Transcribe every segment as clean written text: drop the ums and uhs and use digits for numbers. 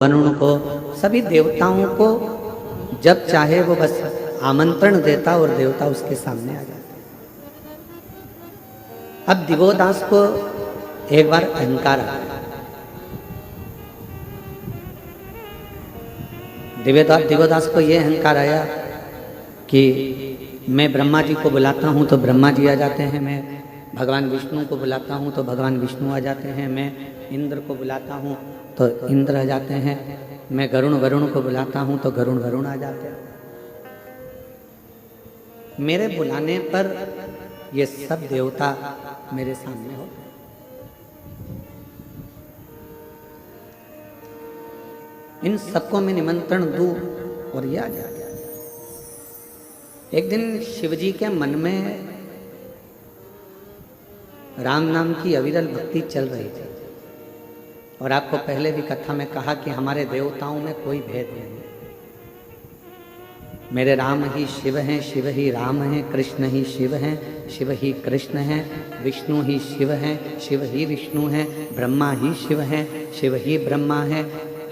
वरुण को, सभी देवताओं को जब चाहे वो बस आमंत्रण देता और देवता उसके सामने आ जाते। अब दिवोदास को एक बार अहंकार आ गया। दिवोदास को ये अहंकार आया कि मैं ब्रह्मा जी को बुलाता हूँ तो ब्रह्मा जी आ जाते हैं, मैं भगवान विष्णु को बुलाता हूँ तो भगवान विष्णु आ जाते हैं, मैं इंद्र को बुलाता हूँ तो इंद्र आ जाते हैं, मैं वरुण को बुलाता हूँ तो वरुण आ जाते हैं। मेरे बुलाने पर ये सब देवता मेरे सामने हो गए। इन सबको मैं निमंत्रण दूं और ये आ जाए। एक दिन शिवजी के मन में राम नाम की अविरल भक्ति चल रही थी, और आपको पहले भी कथा में कहा कि हमारे देवताओं में कोई भेद नहीं। मेरे राम ही शिव हैं, शिव ही राम हैं, कृष्ण ही शिव हैं, शिव ही कृष्ण हैं, विष्णु ही शिव हैं, शिव ही विष्णु हैं, ब्रह्मा ही शिव हैं, शिव ही ब्रह्मा हैं।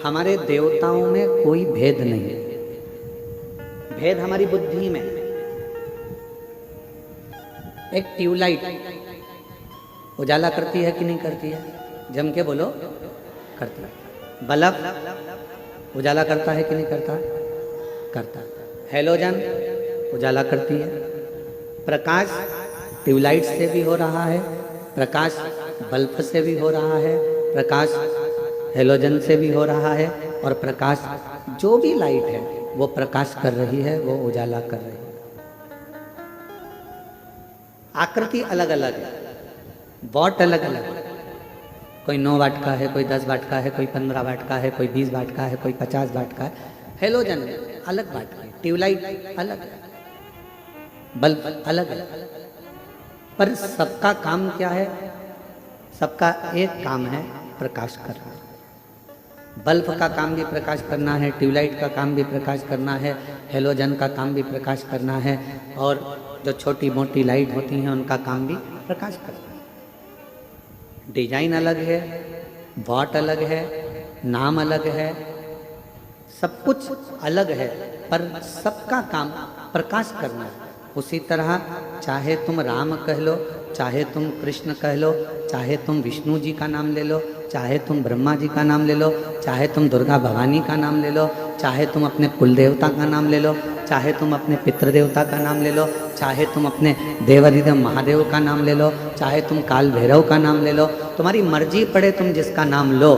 हमारे देवताओं में कोई भेद नहीं। भेद हमारी बुद्धि में। एक ट्यूबलाइट उजाला करती है कि नहीं करती है? जम के बोलो, करती है। बल्ब उजाला करता है कि नहीं करता? करता है। हेलोजन उजाला करती है। प्रकाश ट्यूबलाइट से भी हो रहा है, प्रकाश बल्ब से भी हो रहा है, प्रकाश हेलोजन से भी हो रहा है, और प्रकाश जो भी लाइट है वो प्रकाश कर रही है, वो उजाला कर रही है। आकृति अलग अलग है, वॉट अलग अलग है। कोई 9 वाट का है, कोई 10 वाट का है, कोई 15 वाट का है, कोई 20 वाट का है, कोई 50 वाट का है। हेलोजन अलग वाट का है, ट्यूबलाइट अलग है, बल्ब अलग है, पर सबका काम क्या है? सबका एक काम है, प्रकाश करना। बल्ब का काम भी प्रकाश करना है, ट्यूबलाइट का काम भी प्रकाश करना है, हेलोजन का काम भी प्रकाश करना है, और जो छोटी मोटी लाइट होती हैं उनका काम भी प्रकाश करना है। डिजाइन अलग है, वॉट अलग है, नाम अलग है, सब कुछ अलग है, पर सबका काम प्रकाश करना है। उसी तरह चाहे तुम राम कह लो, चाहे तुम कृष्ण कह लो, चाहे तुम विष्णु जी का नाम ले लो, चाहे तुम ब्रह्मा जी का नाम ले लो, चाहे तुम दुर्गा भवानी का नाम ले लो, चाहे तुम अपने कुल देवता का नाम ले लो, चाहे तुम अपने पितृदेवता का नाम ले लो, चाहे तुम अपने देवाधिदेव महादेव का नाम ले लो, चाहे तुम काल भैरव का नाम ले लो, तुम्हारी मर्जी पड़े तुम जिसका नाम लो।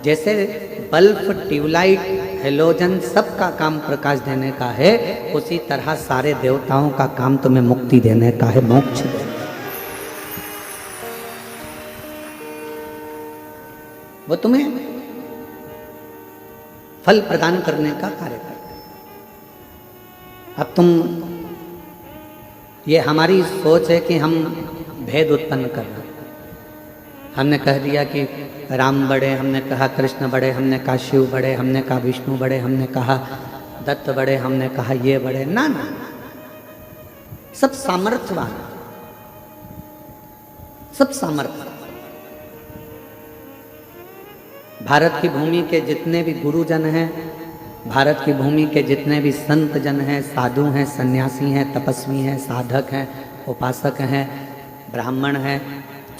जैसे बल्ब, ट्यूबलाइट, हेलोजन सबका काम प्रकाश देने का है, उसी तरह सारे देवताओं का काम तुम्हें मुक्ति देने का है, मोक्ष देने का। वो तुम्हें फल प्रदान करने का कार्य करते हैं। अब तुम, ये हमारी सोच है कि हम भेद उत्पन्न कर रहे हैं। हमने कह दिया कि राम बड़े, हमने कहा कृष्ण बड़े, हमने कहा शिव बड़े, हमने कहा विष्णु बड़े, हमने कहा दत्त बड़े, हमने कहा ये बड़े। ना ना, सब सामर्थ्यवान, सब सामर्थ्य। भारत की भूमि के जितने भी गुरुजन हैं, भारत की भूमि के जितने भी संत जन हैं, साधु हैं, सन्यासी हैं, तपस्वी हैं, साधक हैं, उपासक हैं, ब्राह्मण हैं,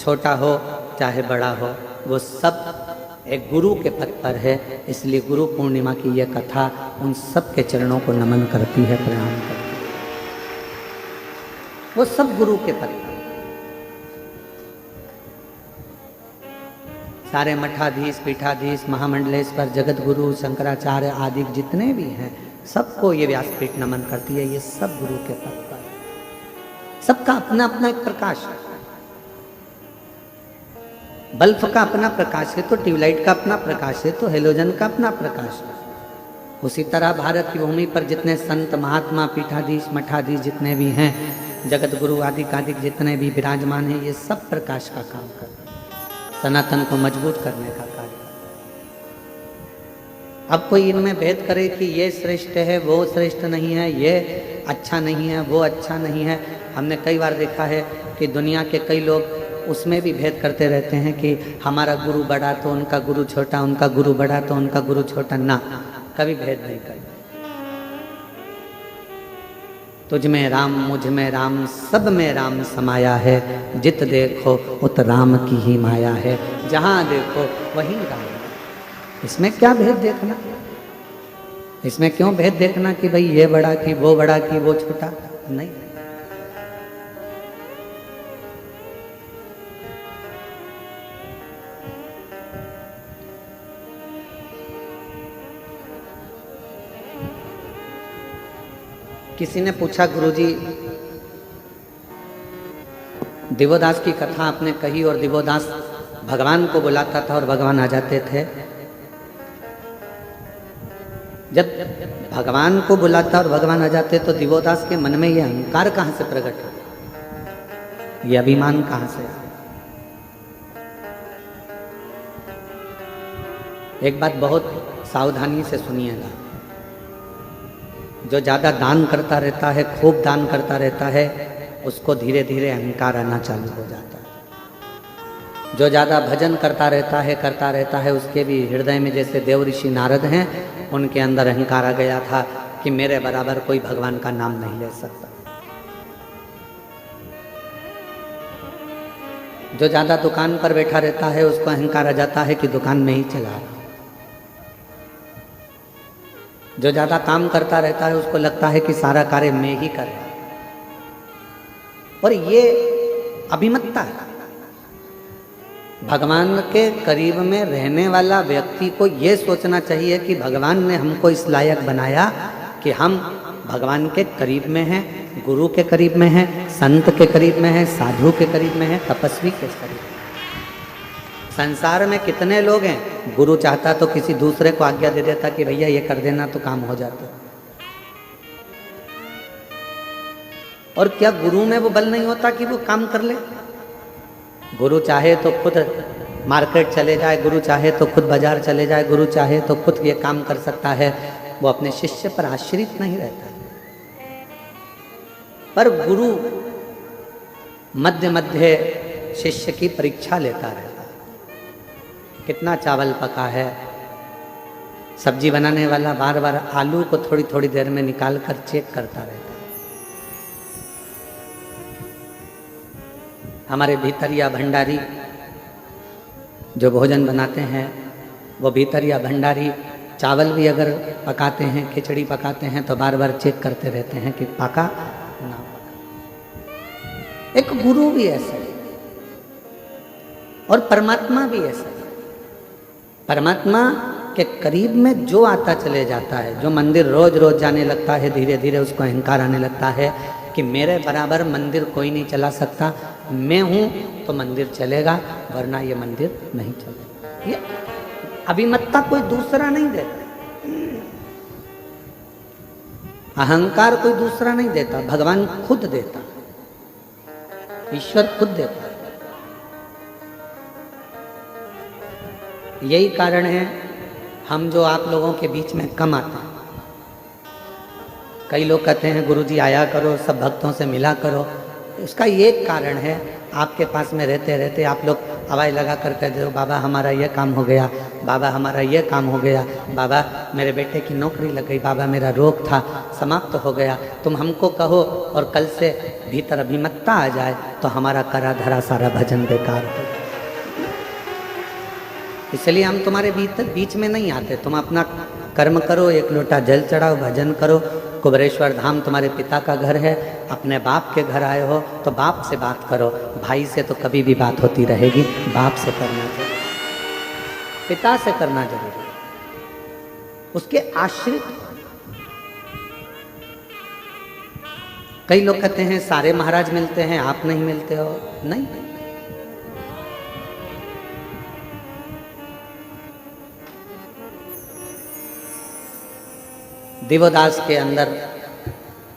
छोटा हो चाहे बड़ा हो, वो सब एक गुरु के पद पर है। इसलिए गुरु पूर्णिमा की यह कथा उन सब के चरणों को नमन करती है, प्रणाम करती है। वो सब गुरु के पद पर, सारे मठाधीश, पीठाधीश, महामंडलेश्वर, जगत गुरु, शंकराचार्य आदि जितने भी हैं, सबको ये व्यासपीठ नमन करती है। ये सब गुरु के पद पर, सबका अपना अपना एक प्रकाश है। बल्ब का अपना प्रकाश है तो ट्यूबलाइट का अपना प्रकाश है, तो हेलोजन का अपना प्रकाश है। उसी तरह भारत की भूमि पर जितने संत, महात्मा, पीठाधीश, मठाधीश जितने भी हैं, जगत गुरु आदि कादिक जितने भी विराजमान हैं, ये सब प्रकाश का काम करते हैं, सनातन को मजबूत करने का कार्य। अब कोई इनमें भेद करे कि ये श्रेष्ठ है, वो श्रेष्ठ नहीं है, ये अच्छा नहीं है, वो अच्छा नहीं है। हमने कई बार देखा है कि दुनिया के कई लोग उसमें भी भेद करते रहते हैं कि हमारा गुरु बड़ा तो उनका गुरु छोटा, उनका गुरु बड़ा तो उनका गुरु छोटा। ना, कभी भेद नहीं करते। तुझ में राम, मुझ में राम, सब में राम समाया है। जित देखो उत राम की ही माया है। जहाँ देखो वहीं राम। इसमें क्या भेद देखना? इसमें क्यों भेद देखना कि भाई ये बड़ा कि वो बड़ा कि वो छोटा? नहीं। किसी ने पूछा, गुरुजी दिवोदास की कथा आपने कही और दिवोदास भगवान को बुलाता था और भगवान आ जाते थे। जब भगवान को बुलाता और भगवान आ जाते तो दिवोदास के मन में ये अहंकार कहां से प्रकट हो, ये अभिमान कहां से? एक बात बहुत सावधानी से सुनिएगा। जो ज्यादा दान करता रहता है, खूब दान करता रहता है, उसको धीरे धीरे अहंकार आना चालू हो जाता है। जो ज्यादा भजन करता रहता है, उसके भी हृदय में, जैसे देव ऋषि नारद हैं, उनके अंदर अहंकार आ गया था कि मेरे बराबर कोई भगवान का नाम नहीं ले सकता। जो ज्यादा दुकान पर बैठा रहता है, उसको अहंकार आ जाता है कि दुकान में ही चला रहा। जो ज्यादा काम करता रहता है, उसको लगता है कि सारा कार्य मैं ही कर रहा हूं। और ये अभिमतता है। भगवान के करीब में रहने वाला व्यक्ति को ये सोचना चाहिए कि भगवान ने हमको इस लायक बनाया कि हम भगवान के करीब में हैं, गुरु के करीब में हैं, संत के करीब में हैं, साधु के करीब में हैं, तपस्वी के करीब में। संसार में कितने लोग हैं, गुरु चाहता तो किसी दूसरे को आज्ञा दे देता कि भैया ये कर देना, तो काम हो जाता। और क्या गुरु में वो बल नहीं होता कि वो काम कर ले? गुरु चाहे तो खुद मार्केट चले जाए, गुरु चाहे तो खुद बाजार चले जाए, गुरु चाहे तो खुद ये काम कर सकता है। वो अपने शिष्य पर आश्रित नहीं रहता। पर गुरु मध्य मध्य शिष्य की परीक्षा लेता रहता। कितना चावल पका है, सब्जी बनाने वाला बार बार आलू को थोड़ी थोड़ी देर में निकाल कर चेक करता रहता है। हमारे भीतरिया भंडारी जो भोजन बनाते हैं, वो भीतरिया भंडारी चावल भी अगर पकाते हैं, खिचड़ी पकाते हैं, तो बार बार चेक करते रहते हैं कि पका ना पका। एक गुरु भी ऐसा है और परमात्मा भी ऐसा है। परमात्मा के करीब में जो आता चले जाता है, जो मंदिर रोज रोज जाने लगता है, धीरे धीरे उसको अहंकार आने लगता है कि मेरे बराबर मंदिर कोई नहीं चला सकता। मैं हूं तो मंदिर चलेगा, वरना ये मंदिर नहीं चलेगा। ये अभिमतता कोई दूसरा नहीं देता, अहंकार कोई दूसरा नहीं देता, भगवान खुद देता, ईश्वर खुद देता। यही कारण है हम जो आप लोगों के बीच में कम आते हैं। कई लोग कहते हैं गुरुजी आया करो, सब भक्तों से मिला करो। उसका ये कारण है, आपके पास में रहते रहते आप लोग आवाज़ लगा कर कह दो, बाबा हमारा ये काम हो गया, बाबा हमारा ये काम हो गया, बाबा मेरे बेटे की नौकरी लग गई, बाबा मेरा रोग था समाप्त हो गया। तुम हमको कहो और कल से भीतर अभिमतता आ जाए तो हमारा करा धरा सारा भजन बेकार हो जाए। इसलिए हम तुम्हारे बीच में नहीं आते। तुम अपना कर्म करो, एक लोटा जल चढ़ाओ, भजन करो। कुबरेश्वर धाम तुम्हारे पिता का घर है, अपने बाप के घर आए हो तो बाप से बात करो। भाई से तो कभी भी बात होती रहेगी, बाप से करना जरूरी, पिता से करना जरूरी, उसके आश्रित। कई लोग कहते हैं सारे महाराज मिलते हैं, आप नहीं मिलते हो। नहीं, दिवोदास के अंदर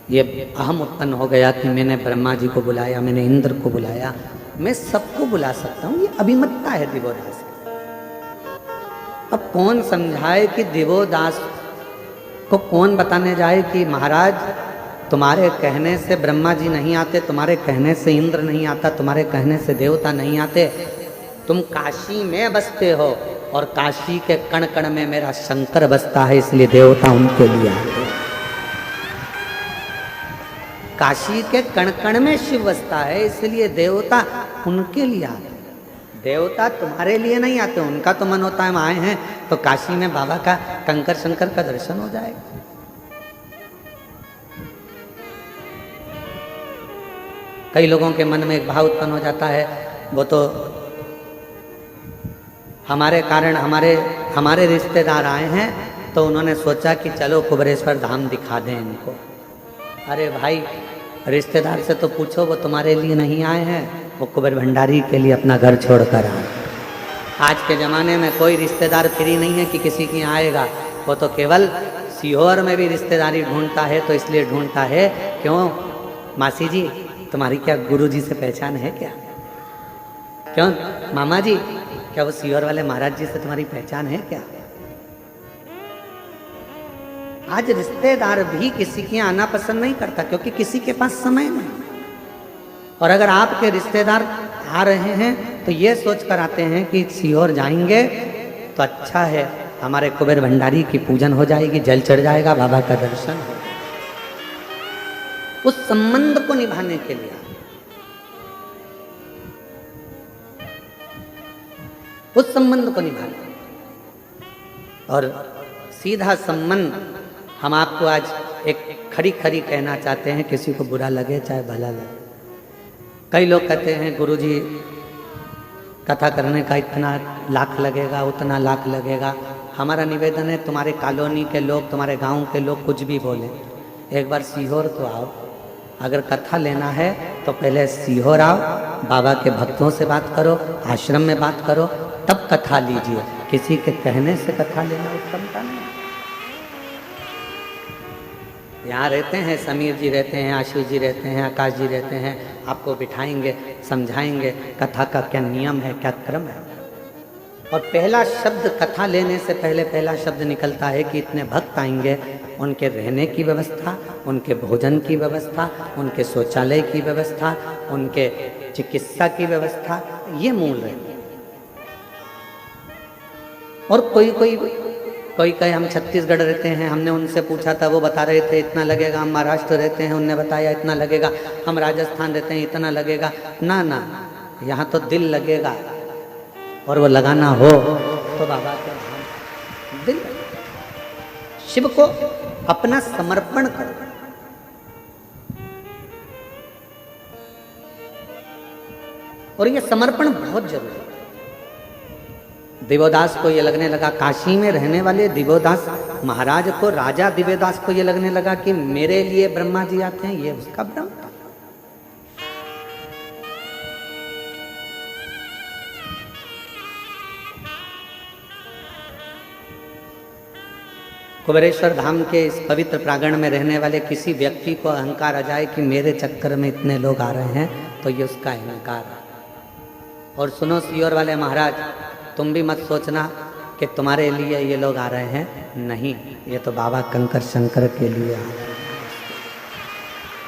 ये अहम उत्पन्न हो गया कि मैंने ब्रह्मा जी को बुलाया, मैंने इंद्र को बुलाया, मैं सबको बुला सकता हूँ। ये अभिमतता है दिवोदास की। अब कौन समझाए कि दिवोदास को कौन बताने जाए कि महाराज तुम्हारे कहने से ब्रह्मा जी नहीं आते, तुम्हारे कहने से इंद्र नहीं आता, तुम्हारे कहने से देवता नहीं आते। तुम काशी में बसते हो और काशी के कण कण में मेरा शंकर बसता है, इसलिए देवता उनके लिए आते। काशी के कण कण में शिव बसता है, इसलिए देवता उनके लिए आते। देवता तुम्हारे लिए नहीं आते, उनका तो मन होता है हम आए हैं तो काशी में बाबा का कंकर शंकर का दर्शन हो जाएगा। कई लोगों के मन में एक भाव उत्पन्न हो जाता है, वो तो हमारे कारण हमारे रिश्तेदार आए हैं तो उन्होंने सोचा कि चलो कुबेरेश्वर धाम दिखा दें इनको। अरे भाई, रिश्तेदार से तो पूछो, वो तुम्हारे लिए नहीं आए हैं, वो कुबेर भंडारी के लिए अपना घर छोड़कर आए। आज के ज़माने में कोई रिश्तेदार फ्री नहीं है कि किसी की आएगा। वो तो केवल सीहोर में भी रिश्तेदारी ढूंढता है, तो इसलिए ढूंढता है क्यों, मासी जी तुम्हारी क्या गुरुजी से पहचान है क्या? क्यों मामा जी, क्या वो सीहोर वाले महाराज जी से तुम्हारी पहचान है क्या? आज रिश्तेदार भी किसी के आना पसंद नहीं करता, क्योंकि किसी के पास समय नहीं। और अगर आपके रिश्तेदार आ रहे हैं तो ये सोच कर आते हैं कि सीहोर जाएंगे तो अच्छा है, हमारे कुबेर भंडारी की पूजन हो जाएगी, जल चढ़ जाएगा, बाबा का दर्शन हो। उस संबंध को निभाने के लिए, उस संबंध को निभाने, और सीधा संबंध हम आपको आज एक खड़ी खड़ी कहना चाहते हैं, किसी को बुरा लगे चाहे भला लगे। कई लोग कहते हैं गुरुजी कथा करने का इतना लाख लगेगा, उतना लाख लगेगा। हमारा निवेदन है, तुम्हारे कॉलोनी के लोग, तुम्हारे गांव के लोग कुछ भी बोले, एक बार सीहोर तो आओ। अगर कथा लेना है तो पहले सीहोर आओ, बाबा के भक्तों से बात करो, आश्रम में बात करो, तब कथा लीजिए। किसी के कहने से कथा लेना उत्तमता नहीं। यहाँ रहते हैं, समीर जी रहते हैं, आशीष जी रहते हैं, आकाश जी रहते हैं, आपको बिठाएंगे, समझाएंगे कथा का क्या नियम है, क्या क्रम है। और पहला शब्द कथा लेने से पहले पहला शब्द निकलता है कि इतने भक्त आएंगे, उनके रहने की व्यवस्था, उनके भोजन की व्यवस्था, उनके शौचालय की व्यवस्था, उनके चिकित्सा की व्यवस्था, ये मूल रहते हैं। और कोई कहे हम छत्तीसगढ़ रहते हैं, हमने उनसे पूछा था, वो बता रहे थे इतना लगेगा। हम महाराष्ट्र रहते हैं, उनने बताया इतना लगेगा। हम राजस्थान रहते हैं, इतना लगेगा। ना ना, यहाँ तो दिल लगेगा, और वो लगाना हो तो बाबा के धाम दिल, शिव को अपना समर्पण करो। और ये समर्पण बहुत जरूरी है। दिव्यदास को ये लगने लगा, काशी में रहने वाले दिव्यदास महाराज को, राजा दिव्यदास को ये लगने लगा कि मेरे लिए ब्रह्मा जी आते हैं, ये उसका भ्रम था। कुबेरेश्वर धाम के इस पवित्र प्रांगण में रहने वाले किसी व्यक्ति को अहंकार आ जाए कि मेरे चक्कर में इतने लोग आ रहे हैं, तो ये उसका अहंकार है। और सुनो सीहोर वाले महाराज, तुम भी मत सोचना कि तुम्हारे लिए ये लोग आ रहे हैं, नहीं, ये तो बाबा कंकर शंकर के लिए आ रहे हैं,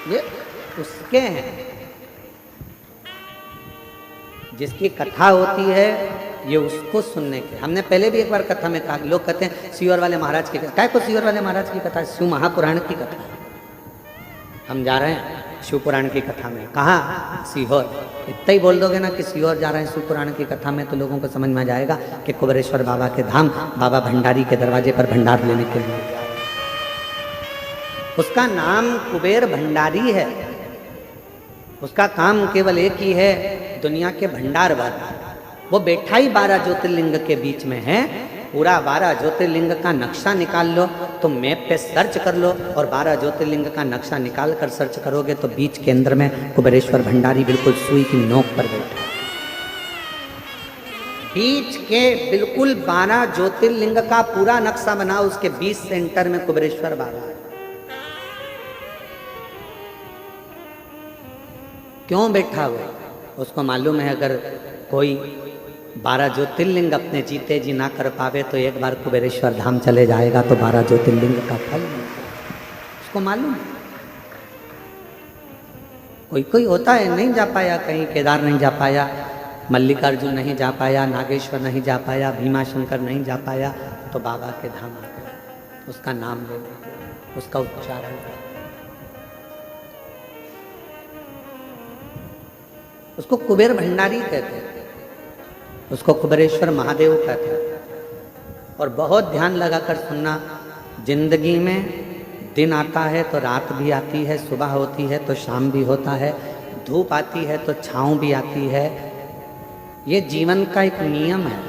ये उसके हैं। जिसकी कथा होती है ये उसको सुनने के। हमने पहले भी एक बार कथा में कहा, लोग कहते हैं सीहोर वाले महाराज की कथा, क्या को सीहोर वाले महाराज की कथा, शिव महापुराण की कथा। हम जा रहे हैं शिव पुराण की कथा में, कहाँ, सीहोर। इतना ही बोल दोगे ना कि सीहोर जा रहे हैं शिव पुराण की कथा में, तो लोगों को समझ में आ जाएगा कि कुबेरेश्वर बाबा के धाम, बाबा भंडारी के दरवाजे पर भंडार लेने के लिए। उसका नाम कुबेर भंडारी है। उसका काम केवल एक ही है, दुनिया के भंडार भरना। वो बैठा ही 12 ज्योतिर्लिंग के बीच में है। पूरा 12 ज्योतिर्लिंग का नक्शा निकाल लो, तो मैप पे सर्च कर लो, और 12 ज्योतिर्लिंग का नक्शा निकाल कर सर्च करोगे तो बीच के अंदर में कुबेरेश्वर भंडारी बिल्कुल सुई की नोक पर बैठा। बीच के बिल्कुल 12 ज्योतिर्लिंग का पूरा नक्शा बना, उसके बीच सेंटर में कुबेरेश्वर बाबा। क्यों बैठा हुआ? उसको मालूम है अगर कोई 12 ज्योतिर्लिंग अपने जीते जी ना कर पावे तो एक बार कुबेरेश्वर धाम चले जाएगा तो 12 ज्योतिर्लिंग का फल मिलेगा। उसको मालूम है। कोई कोई होता है नहीं जा पाया, कहीं केदार नहीं जा पाया, मल्लिकार्जुन नहीं जा पाया, नागेश्वर नहीं जा पाया, भीमा शंकर नहीं जा पाया, तो बाबा के धाम आ गए, उसका नाम ले लेते, उसका उच्चारण कर, उसको कुबेर भंडारी कहते हैं, उसको कुबेरेश्वर महादेव कहते हैं। और बहुत ध्यान लगाकर सुनना, जिंदगी में दिन आता है तो रात भी आती है, सुबह होती है तो शाम भी होता है, धूप आती है तो छाँव भी आती है। ये जीवन का एक नियम है।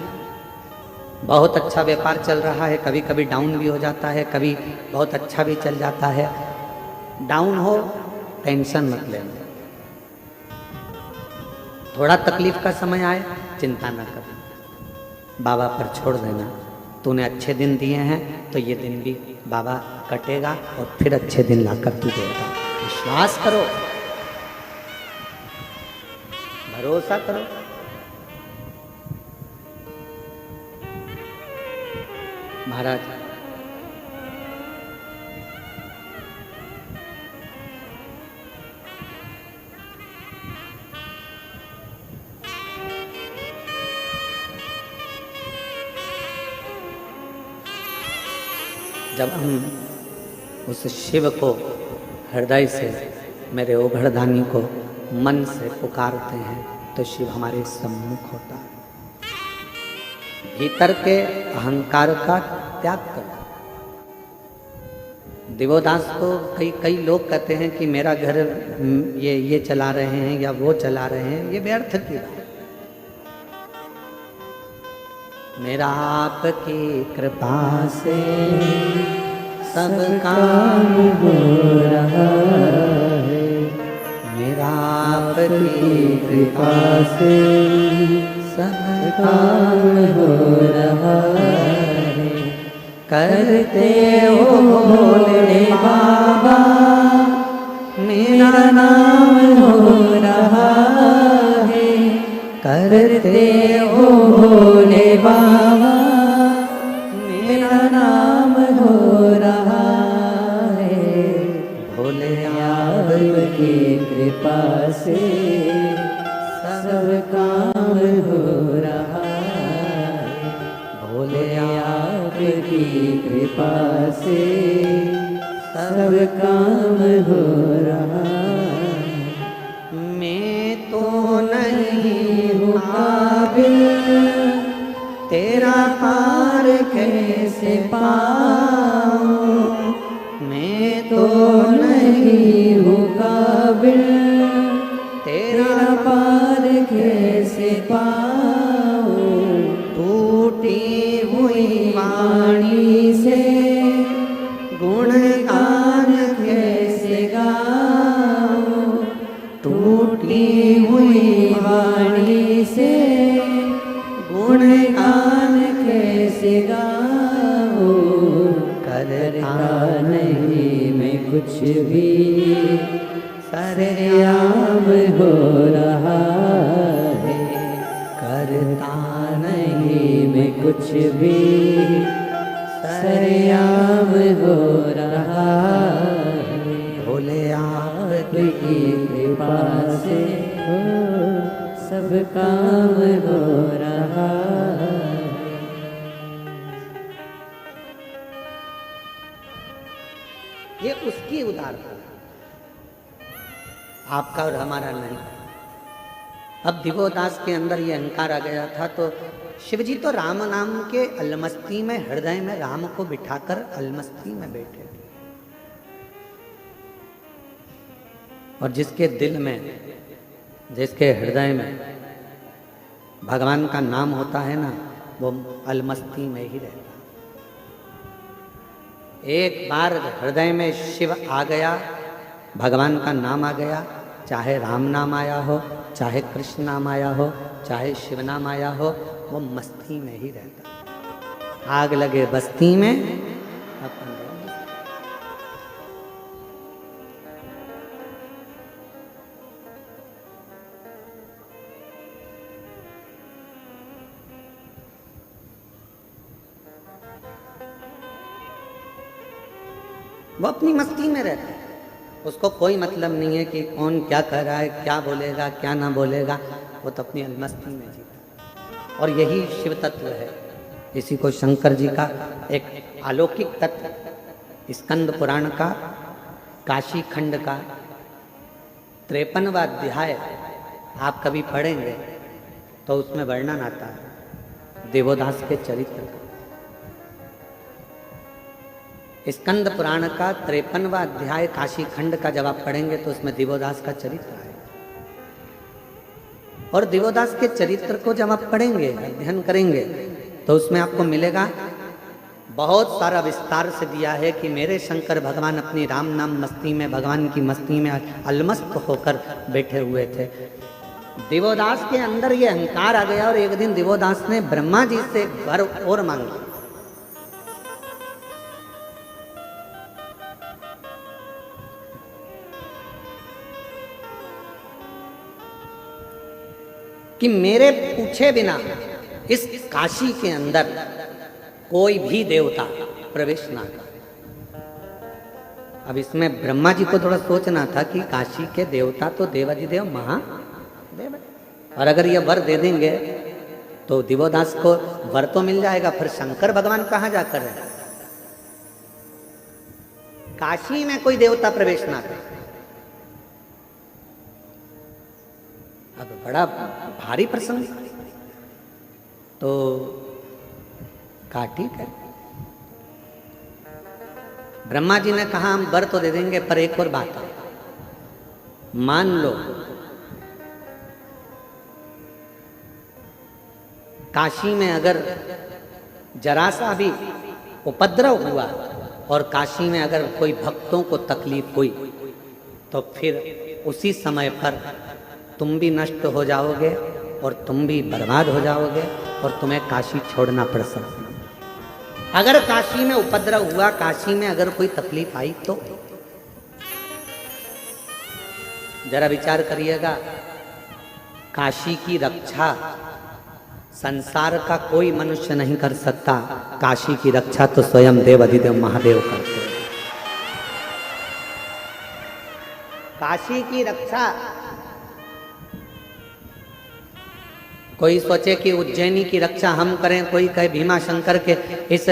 बहुत अच्छा व्यापार चल रहा है, कभी कभी डाउन भी हो जाता है, कभी बहुत अच्छा भी चल जाता है। डाउन हो टेंशन मत लेना, थोड़ा तकलीफ का समय आए चिंता न कर, बाबा पर छोड़ देना। तूने अच्छे दिन दिए हैं तो ये दिन भी बाबा कटेगा और फिर अच्छे दिन लाकर तू देगा। विश्वास करो, भरोसा करो। महाराज जब हम उस शिव को हृदय से, मेरे ओघड़दानी को मन से पुकारते हैं तो शिव हमारे सम्मुख होता है। भीतर के अहंकार का त्याग कर। दिवोदास को कई लोग कहते हैं कि मेरा घर ये चला रहे हैं या वो चला रहे हैं, ये व्यर्थ की बात। मेरा आपकी कृपा से सब काम हो रहा है, मेरा आपकी कृपा से सब काम हो रहा है। करते हो भोले बाबा, मेरा नाम हो रहा है। करते हो भोले बाबा, मेरा नाम हो रहा है। भोले आपकी कृपा से सब काम हो रहा है। भोले आपकी कृपा से सब काम हो रहा है। मैं तो नहीं हूँ काबिल, तेरा पार कैसे पाऊँ। मैं तो नहीं हूँ काबिल, तेरा पार कैसे पाऊँ। टूटी हुई वाणी से गुणगान कैसे गाऊँ। टूटी हुई वाणी से गुणगान कैसे गाऊँ। करता नहीं मैं कुछ भी, सरेआम हो रहा है। करता नहीं मैं कुछ भी, सरेआम हो रहा है। भोले आपकी कृपा से सब काम हो रहा है। ये उसकी उदारता है, आपका और हमारा नहीं। अब दिवोदास के अंदर ये अहंकार आ गया था, तो शिवजी तो राम नाम के अलमस्ती में, हृदय में राम को बिठाकर अलमस्ती में बैठे थे। और जिसके दिल में, जिसके हृदय में भगवान का नाम होता है ना, वो अलमस्ती में ही रहता। एक बार हृदय में शिव आ गया, भगवान का नाम आ गया, चाहे राम नाम आया हो, चाहे कृष्ण नाम आया हो, चाहे शिव नाम आया हो, वो मस्ती में ही रहता। आग लगे बस्ती में अपन वो अपनी मस्ती में रहता है। उसको कोई मतलब नहीं है कि कौन क्या कह रहा है, क्या बोलेगा क्या ना बोलेगा, वो तो अपनी अलमस्ती में जीता। और यही शिव तत्व है। इसी को शंकर जी का एक अलौकिक तत्व स्कंद पुराण का काशी खंड का 53वां अध्याय आप कभी पढ़ेंगे तो उसमें वर्णन आता है देवोदास के चरित्र का। स्कंद पुराण का 53वां अध्याय काशी खंड का जब आप पढ़ेंगे तो उसमें देवोदास का चरित्र है। और देवोदास के चरित्र को जब आप पढ़ेंगे, अध्ययन करेंगे, तो उसमें आपको मिलेगा बहुत सारा विस्तार से दिया है कि मेरे शंकर भगवान अपनी राम नाम मस्ती में, भगवान की मस्ती में अलमस्त होकर बैठे हुए थे। देवोदास के अंदर ये अहंकार आ गया और एक दिन देवोदास ने ब्रह्मा जी से वर और मांगी। कि मेरे पूछे बिना इस काशी के अंदर कोई भी देवता प्रवेश ना करे। अब इसमें ब्रह्मा जी को थोड़ा सोचना था कि काशी के देवता तो देवाधिदेव महादेव, और अगर ये वर दे देंगे तो देवोदास को वर तो मिल जाएगा, फिर शंकर भगवान कहाँ जाकर है? काशी में कोई देवता प्रवेश ना करे। अब बड़ा भारी प्रसंग। तो कहा ठीक है। ब्रह्मा जी ने कहा हम वर तो दे देंगे, पर एक और बात है, मान लो काशी में अगर जरा सा भी उपद्रव हुआ और काशी में अगर कोई भक्तों को तकलीफ हुई तो फिर उसी समय पर तुम भी नष्ट हो जाओगे और तुम भी बर्बाद हो जाओगे और तुम्हें काशी छोड़ना पड़ सकता। अगर काशी में उपद्रव हुआ, काशी में अगर कोई तकलीफ आई तो जरा विचार करिएगा, काशी की रक्षा संसार का कोई मनुष्य नहीं कर सकता, काशी की रक्षा तो स्वयं देवाधिदेव महादेव करते हैं। काशी की रक्षा कोई सोचे कि उज्जैनी की रक्षा हम करें, कोई कहे भीमा शंकर के इस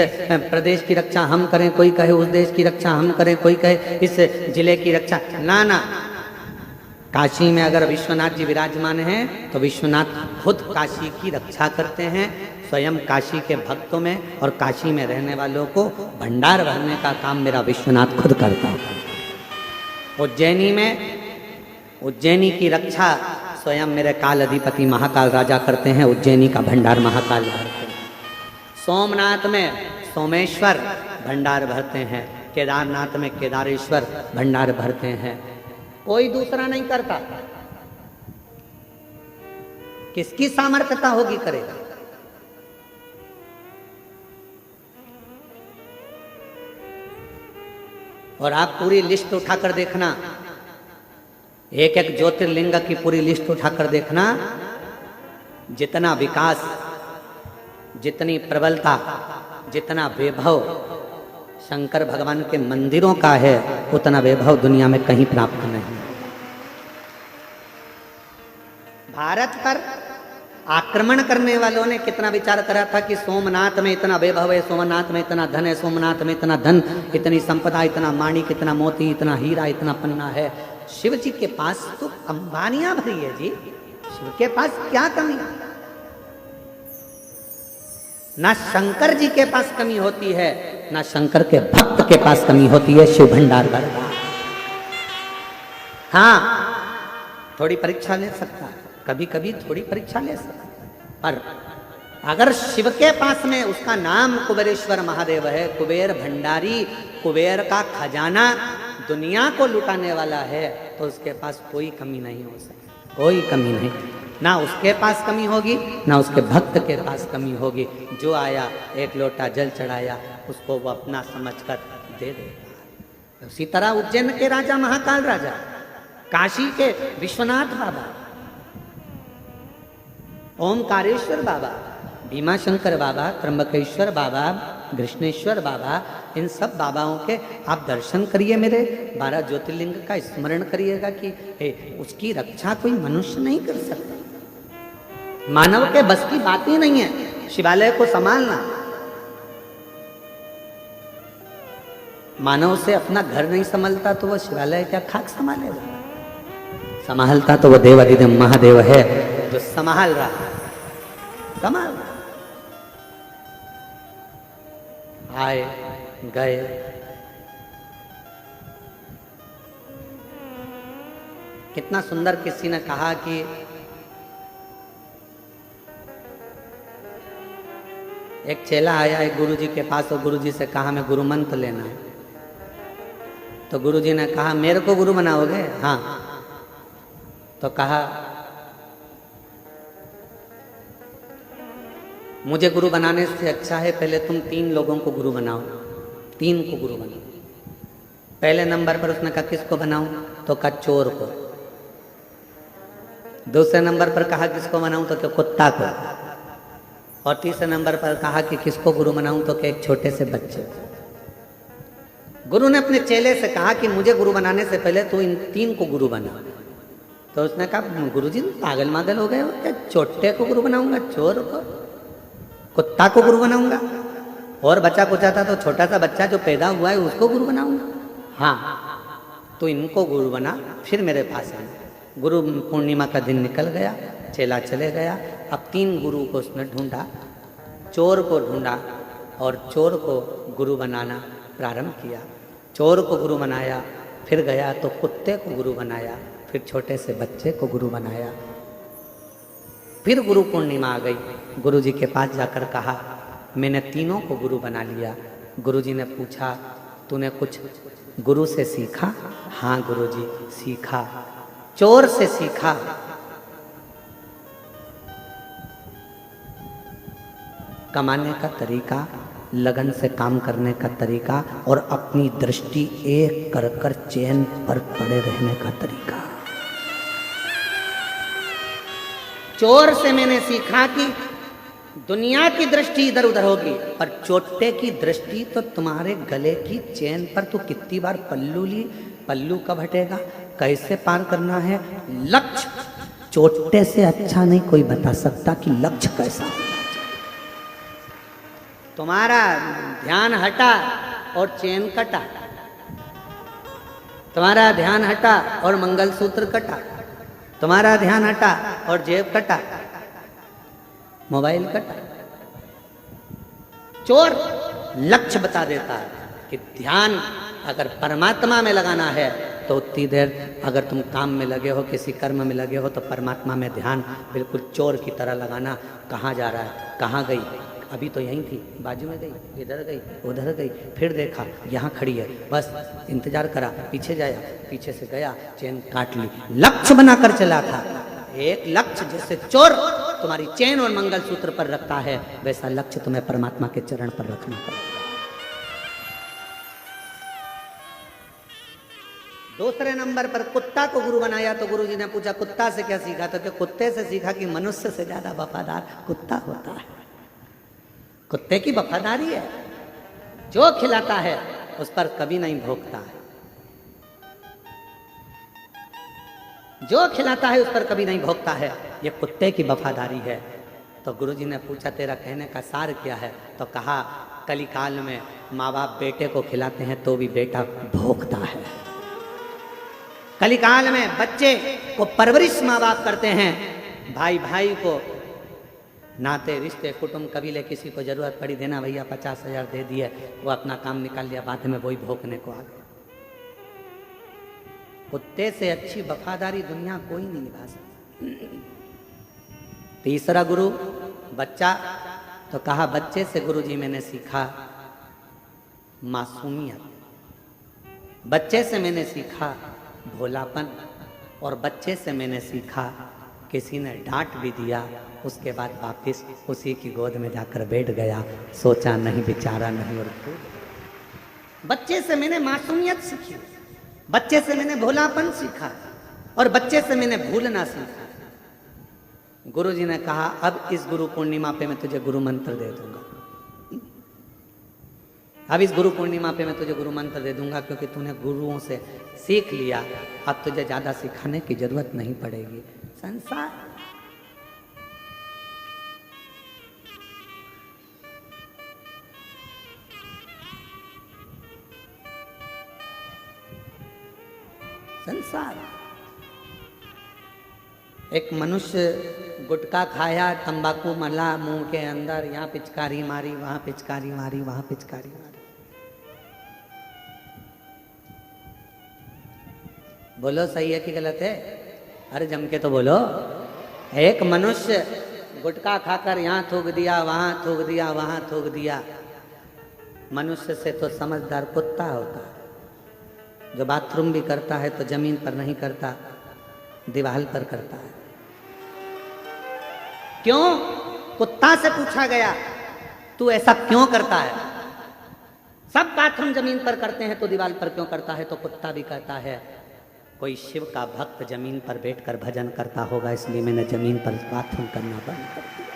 प्रदेश की रक्षा हम करें, कोई कहे उस देश की रक्षा हम करें, कोई कहे इस जिले की रक्षा। ना ना, काशी में अगर विश्वनाथ जी विराजमान हैं तो विश्वनाथ खुद काशी की रक्षा करते हैं, स्वयं काशी के भक्तों में और काशी में रहने वालों को भंडार भरने का काम मेरा विश्वनाथ खुद करता है। उज्जैनी में उज्जैनी की रक्षा स्वयं मेरे काल अधिपति महाकाल राजा करते हैं, उज्जैनी का भंडार महाकाल भरते हैं। सोमनाथ में सोमेश्वर भंडार भरते हैं, केदारनाथ में केदारेश्वर भंडार भरते हैं। कोई दूसरा नहीं करता। किसकी सामर्थ्यता होगी करेगा? और आप पूरी लिस्ट उठाकर देखना, एक एक ज्योतिर्लिंग की पूरी लिस्ट उठाकर देखना, जितना विकास, जितनी प्रबलता, जितना वैभव शंकर भगवान के मंदिरों का है, उतना वैभव दुनिया में कहीं प्राप्त नहीं। भारत पर आक्रमण करने वालों ने कितना विचार करा था कि सोमनाथ में इतना वैभव है, सोमनाथ में इतना धन है, सोमनाथ में इतना धन, इतनी संपदा, इतना माणिक, इतना मोती, इतना हीरा, इतना पन्ना है। शिव जी के पास तो अंबानियां भरी है जी, शिव के पास क्या कमी? ना शंकर जी के पास कमी होती है, ना शंकर के भक्त के पास कमी होती है शिव भंडार भरना। हाँ, थोड़ी परीक्षा ले सकता है, कभी कभी थोड़ी परीक्षा ले सकता है, पर अगर शिव के पास में उसका नाम कुबेरेश्वर महादेव है, कुबेर भंडारी, कुबेर का खजाना दुनिया को लुटाने वाला है, तो उसके पास कोई कमी नहीं हो सकती, कोई कमी नहीं। ना उसके पास कमी होगी, ना उसके भक्त के पास कमी होगी। जो आया एक लोटा जल चढ़ाया, उसको वो अपना समझकर दे देगा। उसी तरह उज्जैन के राजा महाकाल राजा, काशी के विश्वनाथ बाबा, ओमकारेश्वर बाबा, भीमाशंकर बाबा, त्र्यंबकेश्वर बाबा, कृष्णेश्वर बाबा, इन सब बाबाओं के आप दर्शन करिए, मेरे 12 ज्योतिर्लिंग का स्मरण करिएगा कि उसकी रक्षा कोई मनुष्य नहीं कर सकता। मानव के बस की बात ही नहीं है शिवालय को संभालना। मानव से अपना घर नहीं संभालता तो वह शिवालय क्या खाक संभालेगा। संभालता तो वह देवाधिदेव महादेव है जो संभाल रहा है, संभाल रहा। आए गए, कितना सुंदर किसी ने कहा कि एक चेला आया एक गुरुजी के पास और गुरुजी से कहा मैं गुरु मंत्र लेना है। तो गुरुजी ने कहा मेरे को गुरु बनाओगे? हाँ। तो कहा मुझे गुरु बनाने से अच्छा है पहले तुम 3 लोगों को गुरु बनाओ, 3 को गुरु बनाओ। पहले नंबर पर उसने कहा किसको बनाऊं? तो कहा चोर को। दूसरे नंबर पर कहा किसको बनाऊं? तो क्या कुत्ता को। और तीसरे नंबर पर कहा कि किसको गुरु बनाऊं? तो क्या एक छोटे से बच्चे को। गुरु ने अपने चेले से कहा कि मुझे गुरु बनाने से पहले तू इन 3 को गुरु बना। तो उसने कहा गुरुजी पागल मागल हो गए हो क्या? छोटे को गुरु बनाऊंगा, चोर को, कुत्ता को गुरु बनाऊंगा, और बच्चा पूछा था तो छोटा सा बच्चा जो पैदा हुआ है उसको गुरु बनाऊंगा? हाँ। तो इनको गुरु बना, फिर मेरे पास आना। गुरु पूर्णिमा का दिन निकल गया, चेला चले गया। अब 3 गुरु को उसने ढूंढा, चोर को ढूंढा और चोर को गुरु बनाना प्रारंभ किया। चोर को गुरु बनाया, फिर गया तो कुत्ते को गुरु बनाया, फिर छोटे से बच्चे को गुरु बनाया। फिर गुरु पूर्णिमा आ गई। गुरुजी के पास जाकर कहा मैंने 3 को गुरु बना लिया। गुरुजी ने पूछा तूने कुछ गुरु से सीखा? हाँ गुरुजी सीखा। चोर से सीखा। कमाने का तरीका, लगन से काम करने का तरीका और अपनी दृष्टि एक कर कर चैन पर पड़े रहने का तरीका। चोर से मैंने सीखा कि दुनिया की दृष्टि इधर उधर होगी, पर चोटे की दृष्टि तो तुम्हारे गले की चैन पर। तू कितनी बार पल्लू ली, पल्लू कब हटेगा, कैसे पार करना है। लक्ष्य चोटे से अच्छा नहीं कोई बता सकता कि लक्ष्य कैसा होना चाहिए। तुम्हारा ध्यान हटा और चैन कटा, तुम्हारा ध्यान हटा और मंगलसूत्र कटा, तुम्हारा ध्यान हटा और जेब कटा, मोबाइल कटा। चोर लक्ष्य बता देता है कि ध्यान अगर परमात्मा में लगाना है तो उतनी देर, अगर तुम काम में लगे हो, किसी कर्म में लगे हो, तो परमात्मा में ध्यान बिल्कुल चोर की तरह लगाना। कहाँ जा रहा है, कहाँ गई, अभी तो यहीं थी, बाजू में गई, इधर गई, उधर गई, फिर देखा यहाँ खड़ी है, बस इंतजार करा, पीछे जाया, पीछे से गया, चैन काट ली। लक्ष्य बनाकर चला था। एक लक्ष्य जैसे चोर तुम्हारी चैन और मंगलसूत्र पर रखता है, वैसा लक्ष्य तुम्हें परमात्मा के चरण पर रखना पड़ेगा। दूसरे नंबर पर कुत्ता को गुरु बनाया तो गुरुजी ने पूछा कुत्ता से क्या सीखा? तो क्या कुत्ते से सीखा कि मनुष्य से ज्यादा वफादार कुत्ता होता है। कुत्ते की वफादारी है, जो खिलाता है उस पर कभी नहीं भोंकता है, जो खिलाता है उस पर कभी नहीं भोंकता है। ये कुत्ते की वफादारी है। तो गुरुजी ने पूछा तेरा कहने का सार क्या है? तो कहा कलिकाल में माँ बाप बेटे को खिलाते हैं तो भी बेटा भोंकता है। कलिकाल में बच्चे को परवरिश माँ बाप करते हैं, भाई भाई को, नाते रिश्ते कुटुंब कबीले, किसी को जरूरत पड़ी देना भैया 50,000 दे दिए, वो अपना काम निकाल लिया, बाद में वही भोंकने को आ गया। कुत्ते से अच्छी वफादारी दुनिया कोई नहीं निभा सकती। तीसरा गुरु बच्चा। तो कहा बच्चे से गुरुजी मैंने सीखा मासूमियत, बच्चे से मैंने सीखा भोलापन, और बच्चे से मैंने सीखा किसी ने डांट भी दिया उसके बाद वापिस उसी की गोद में जाकर बैठ गया, सोचा नहीं विचारा नहीं और बच्चे से मैंने मासूमियत सीखी, बच्चे से मैंने भोलापन सीखा और बच्चे से मैंने भूलना सीखा। गुरुजी ने कहा अब इस गुरु पूर्णिमा पे मैं तुझे गुरु मंत्र दे दूंगा। अब इस गुरु पूर्णिमा पे मैं तुझे गुरु मंत्र दे दूंगा, क्योंकि तूने गुरुओं से सीख लिया, अब तुझे ज्यादा सिखाने की जरूरत नहीं पड़ेगी। संसार संसार एक मनुष्य गुटखा खाया, तंबाकू मला मुंह के अंदर, यहाँ पिचकारी मारी, वहां पिचकारी मारी, वहां पिचकारी मारी। बोलो सही है कि गलत है? अरे जम के तो बोलो। एक मनुष्य गुटखा खाकर यहाँ थूक दिया, वहां थूक दिया, वहां थूक दिया। मनुष्य से तो समझदार कुत्ता होता है, जो बाथरूम भी करता है तो जमीन पर नहीं करता, दीवार पर करता है। क्यों? कुत्ता से पूछा गया तू ऐसा क्यों करता है? सब बाथरूम जमीन पर करते हैं तो दीवार पर क्यों करता है? तो कुत्ता भी कहता है कोई शिव का भक्त जमीन पर बैठकर भजन करता होगा, इसलिए मैंने जमीन पर बाथरूम करना बंद कर दिया।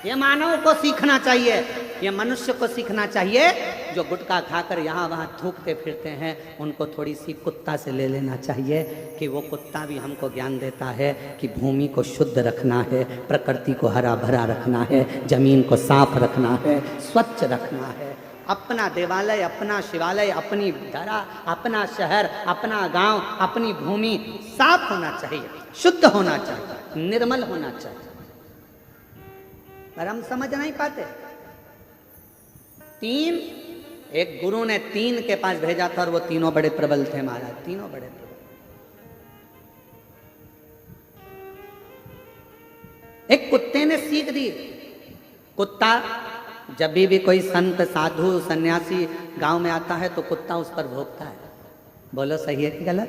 ये मानव को सीखना चाहिए, ये मनुष्य को सीखना चाहिए। जो गुटखा खाकर यहाँ वहाँ थूकते फिरते हैं, उनको थोड़ी सी कुत्ता से ले लेना चाहिए कि वो कुत्ता भी हमको ज्ञान देता है कि भूमि को शुद्ध रखना है, प्रकृति को हरा भरा रखना है, जमीन को साफ रखना है, स्वच्छ रखना है। अपना देवालय, अपना शिवालय, अपनी धरा, अपना शहर, अपना गांव, अपनी भूमि साफ होना चाहिए, शुद्ध होना चाहिए, निर्मल होना चाहिए। पर हम समझ नहीं पाते। एक गुरु ने 3 के पास भेजा था और वो तीनों बड़े प्रबल थे महाराज, तीनों बड़े प्रबल। एक कुत्ते ने सीख दी। कुत्ता जब भी कोई संत साधु सन्यासी गांव में आता है तो कुत्ता उस पर भौंकता है। बोलो सही है कि गलत?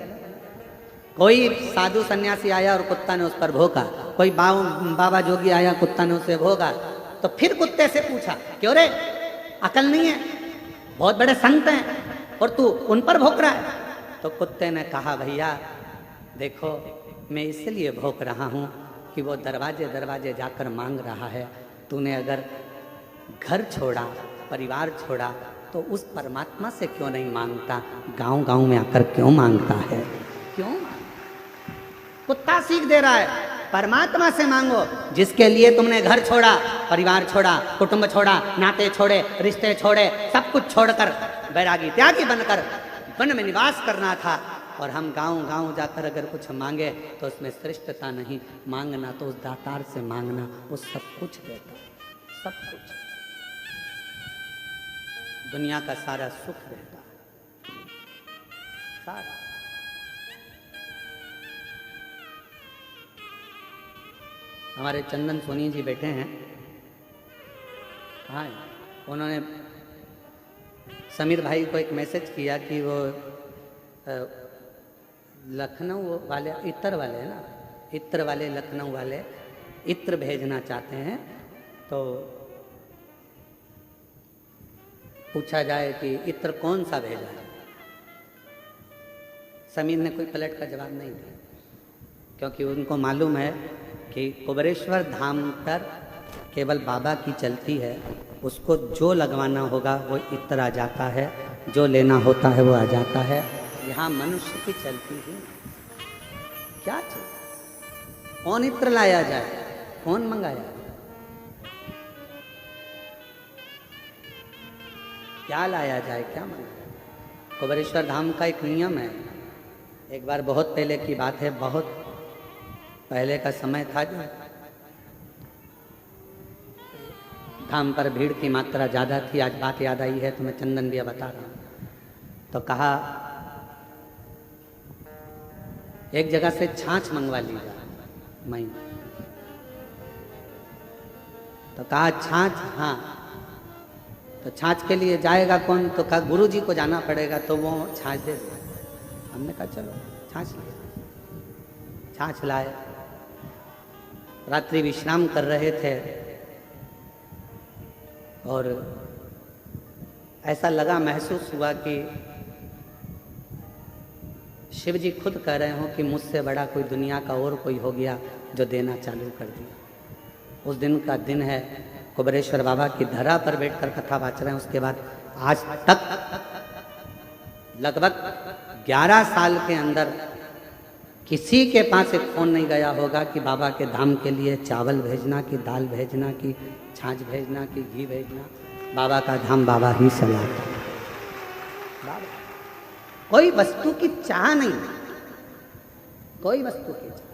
कोई साधु सन्यासी आया और कुत्ता ने उस पर भौंका, कोई बाबा जोगी आया, कुत्ता ने उसे भौंका। तो फिर कुत्ते से पूछा क्यों रे, अकल नहीं है, बहुत बड़े संत हैं और तू उन पर भौंक रहा है? तो कुत्ते ने कहा भैया देखो, मैं इसलिए भौंक रहा हूँ कि वो दरवाजे दरवाजे जाकर मांग रहा है। तूने अगर घर छोड़ा, परिवार छोड़ा, तो उस परमात्मा से क्यों नहीं मांगता? गांव गांव में आकर क्यों मांगता है? क्यों? कुत्ता सीख दे रहा है, परमात्मा से मांगो। जिसके लिए तुमने घर छोड़ा, परिवार छोड़ा, कुटुंब छोड़ा, नाते छोड़े, रिश्ते छोड़े, सब कुछ छोड़कर बैरागी त्यागी बनकर वन में निवास करना था, और हम गांव गांव जाकर अगर कुछ मांगे तो उसमें श्रेष्ठता नहीं, मांगना तो उस दातार से मांगना, वो सब कुछ देता, सब कुछ, दुनिया का सारा सुख देता, सारा। हमारे चंदन सोनी जी बैठे हैं, हाँ, उन्होंने समीर भाई को एक मैसेज किया कि वो लखनऊ वाले, इत्र वाले है ना, इत्र वाले, लखनऊ वाले इत्र भेजना चाहते हैं। तो पूछा जाए कि इत्र कौन सा भेजा है। समीर ने कोई पलट का जवाब नहीं दिया, क्योंकि उनको मालूम है कि कुबरेश्वर धाम पर केवल बाबा की चलती है, उसको जो लगवाना होगा वो इत्र आ जाता है, जो लेना होता है वो आ जाता है। यहाँ मनुष्य की चलती ही क्या चीज, कौन इत्र लाया जाए, कौन मंगाया, क्या लाया जाए, क्या मंगाया? कुबरेश्वर धाम का एक नियम है। एक बार बहुत पहले की बात है, बहुत पहले का समय था, जो धाम पर भीड़ की मात्रा ज़्यादा थी। आज बात याद आई है तो मैं चंदन भी बता रहा हूँ। तो कहा एक जगह से छाछ मंगवा लीजिए, मैं तो कहा छाछ, हाँ, तो छाछ के लिए जाएगा कौन? तो कहा गुरु जी को जाना पड़ेगा, तो वो छाछ दे दे। हमने कहा चलो छाछ लाए, छाछ लाए। रात्रि विश्राम कर रहे थे और ऐसा लगा, महसूस हुआ कि शिव जी खुद कह रहे हो कि मुझसे बड़ा कोई दुनिया का और कोई हो गया जो देना चालू कर दिया। उस दिन का दिन है, कुबरेश्वर बाबा की धरा पर बैठकर कथा वाच रहे हैं। उसके बाद आज तक लगभग 11 साल के अंदर किसी के पास एक फोन नहीं गया होगा कि बाबा के धाम के लिए चावल भेजना, कि दाल भेजना, कि छाछ भेजना, कि घी भेजना। बाबा का धाम बाबा ही चलाता है। कोई वस्तु की चाह नहीं, कोई वस्तु की चाह।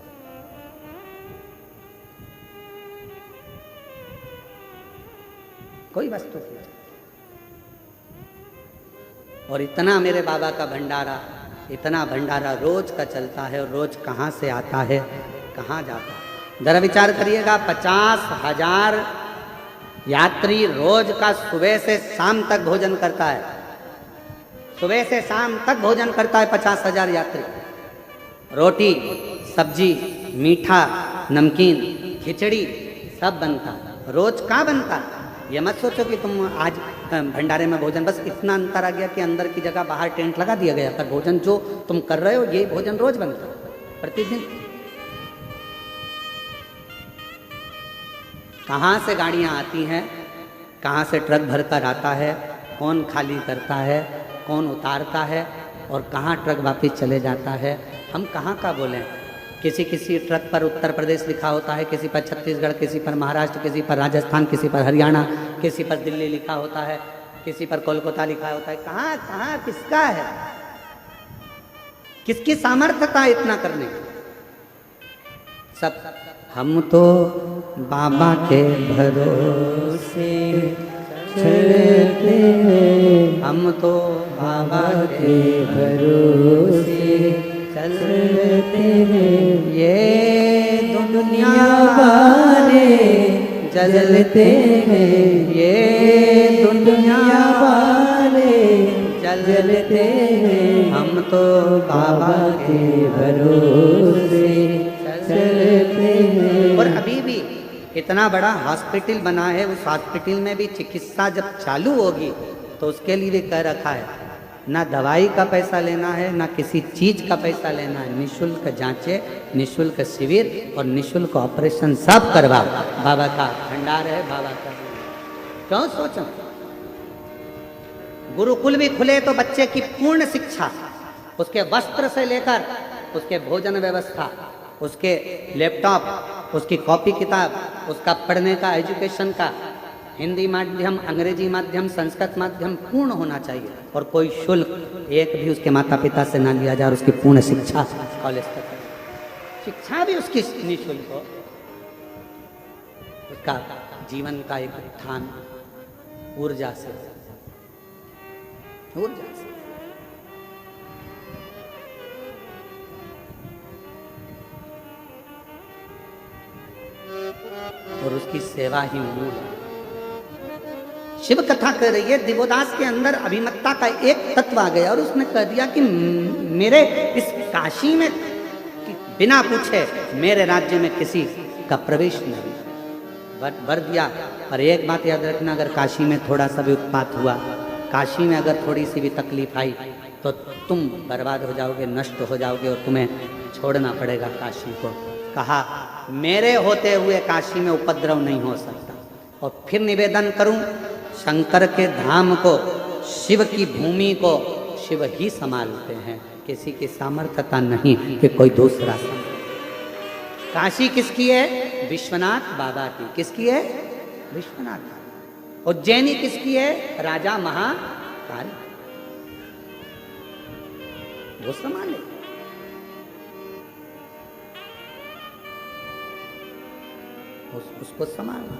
कोई वस्तु की चाह। और इतना मेरे बाबा का भंडारा, इतना भंडारा रोज का चलता है, और रोज कहाँ से आता है, कहाँ जाता है। जरा विचार करिएगा, 50,000 यात्री रोज का सुबह से शाम तक भोजन करता है। सुबह से शाम तक भोजन करता है 50,000 यात्री। रोटी, सब्जी, मीठा, नमकीन, खिचड़ी सब बनता है। रोज का बनता है। ये मत सोचो कि तुम आज भंडारे में भोजन, बस इतना अंतर आ गया कि अंदर की जगह बाहर टेंट लगा दिया गया, पर भोजन जो तुम कर रहे हो ये भोजन रोज बनता है, प्रतिदिन। कहाँ से गाड़ियाँ आती हैं, कहाँ से ट्रक भरकर आता है, कौन खाली करता है, कौन उतारता है, और कहाँ ट्रक वापस चले जाता है। हम कहाँ का बोलें। किसी किसी ट्रक पर उत्तर प्रदेश लिखा होता है, किसी पर छत्तीसगढ़, किसी पर महाराष्ट्र, किसी पर राजस्थान, किसी पर हरियाणा, किसी पर दिल्ली लिखा होता है, किसी पर कोलकाता लिखा होता है। कहाँ कहाँ किसका है, किसकी सामर्थ्यता इतना करने की। सब हम तो बाबा के भरोसे चलते हैं, हम तो बाबा के भरोसे चलते हैं। ये दुनिया वाले जलते हैं, ये दुनिया वाले जलते हैं, हम तो बाबा के भरोसे चलते हैं। और अभी भी इतना बड़ा हॉस्पिटल बना है, उस हॉस्पिटल में भी चिकित्सा जब चालू होगी तो उसके लिए भी कह रखा है, ना दवाई का पैसा लेना है, ना किसी चीज का पैसा लेना है। निःशुल्क जांचे, निःशुल्क शिविर और निःशुल्क ऑपरेशन सब करवाओ। बाबा का भंडार है, बाबा का। क्यों सोचो, गुरुकुल भी खुले तो बच्चे की पूर्ण शिक्षा, उसके वस्त्र से लेकर उसके भोजन व्यवस्था, उसके लैपटॉप, उसकी कॉपी किताब, उसका पढ़ने का, एजुकेशन का, हिंदी माध्यम, अंग्रेजी माध्यम, संस्कृत माध्यम पूर्ण होना चाहिए। और कोई शुल्क एक भी उसके माता पिता से ना लिया जाए, और उसकी पूर्ण शिक्षा कॉलेज तक, शिक्षा भी उसकी निःशुल्क हो। उसका जीवन का एक उत्थान ऊर्जा से, ऊर्जा से। और उसकी सेवा ही मूल है। शिव कथा कर रही है, दिवोदास के अंदर अभिमत्ता का एक तत्व आ गया, और उसने कह दिया कि मेरे इस काशी में बिना पूछे मेरे राज्य में किसी का प्रवेश नहीं। वर दिया। और एक बात याद रखना, अगर काशी में थोड़ा सा भी उत्पात हुआ, काशी में अगर थोड़ी सी भी तकलीफ आई, तो तुम बर्बाद हो जाओगे, नष्ट हो जाओगे, और तुम्हें छोड़ना पड़ेगा काशी को। कहा, मेरे होते हुए काशी में उपद्रव नहीं हो सकता। और फिर निवेदन करूं, शंकर के धाम को, शिव की भूमि को शिव ही संभालते हैं, किसी की सामर्थ्यता नहीं कि कोई दूसरा संभाले। काशी किसकी है? विश्वनाथ बाबा की। किसकी है? विश्वनाथ बाबा। उज्जैनी किसकी है? राजा महाकाल। वो संभाले। उसको संभालना।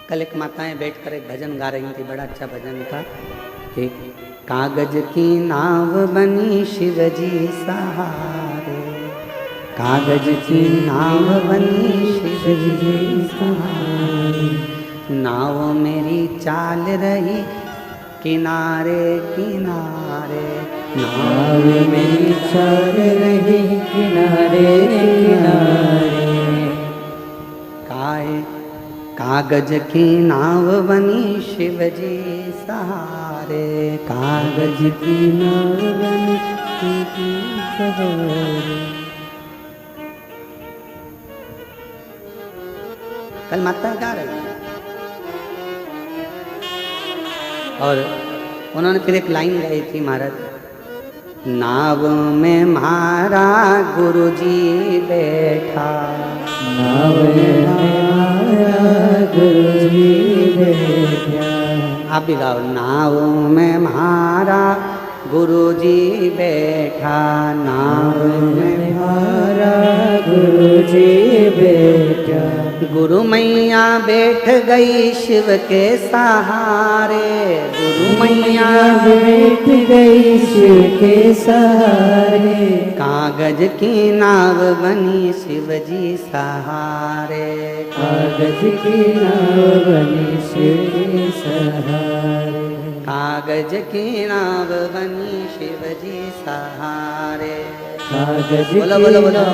कल एक माताएं बैठकर एक भजन गा रही थी, बड़ा अच्छा भजन था कि कागज की नाव बनी शिवजी सहारे, कागज की नाव बनी शिवजी सहारे, नाव मेरी चाल रही किनारे किनारे, नाव मेरी चाल रही किनारे किनारे, कागज की नाव बनी शिवजी सहारे, कागज की नाव बनी की सवारी। कल माता गा रही और उन्होंने फिर एक लाइन गाई थी महाराज, नाव में मारा गुरुजी बैठा, नाव में मारा गुरुजी बैठा। आप भी गाओ, नाव में मारा गुरुजी बैठा, नाव में मारा गुरुजी बैठा। गुरु मैया बैठ गई शिव के सहारे, गुरु मैया बैठ गई शिव के सहारे। कागज की नाव बनी शिव जी सहारे, कागज की नाव बनी शिव के सहारे। कागज की नाव बनी शिव जी सहारे। कागज बोलो बोलो बोलो।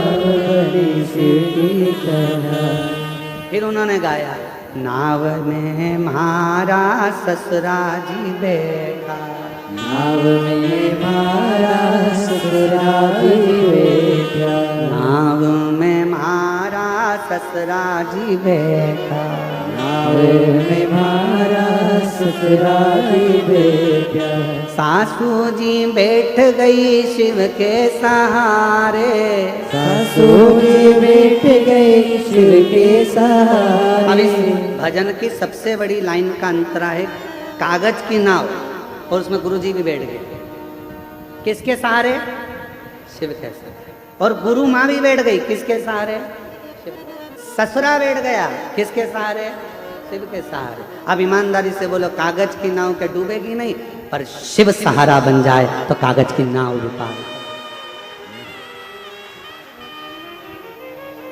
बनी शिव की सहारे। फिर उन्होंने गाया, नाव में मारा ससुरा जी बैठा, नाव में मारा ससुरा जी बैठा। नाव में मारा ससुरा जी बैठा, नाव में मारा ससुरा जी बैठा। सासू जी बैठ गई शिव के सहारे, सासू जी बैठ गई शिव के सहारे। अब इस भजन की सबसे बड़ी लाइन का अंतरा है, कागज की नाव और उसमें गुरुजी भी बैठ गए, किसके सहारे? शिव के सहारे। और गुरु माँ भी बैठ गई, किसके सहारे? ससुरा बैठ गया, किसके सहारे? शिव के सहारे। अब ईमानदारी से बोलो, कागज की नाव के डूबेगी नहीं, पर शिव सहारा बन जाए तो कागज की नाव डूबा।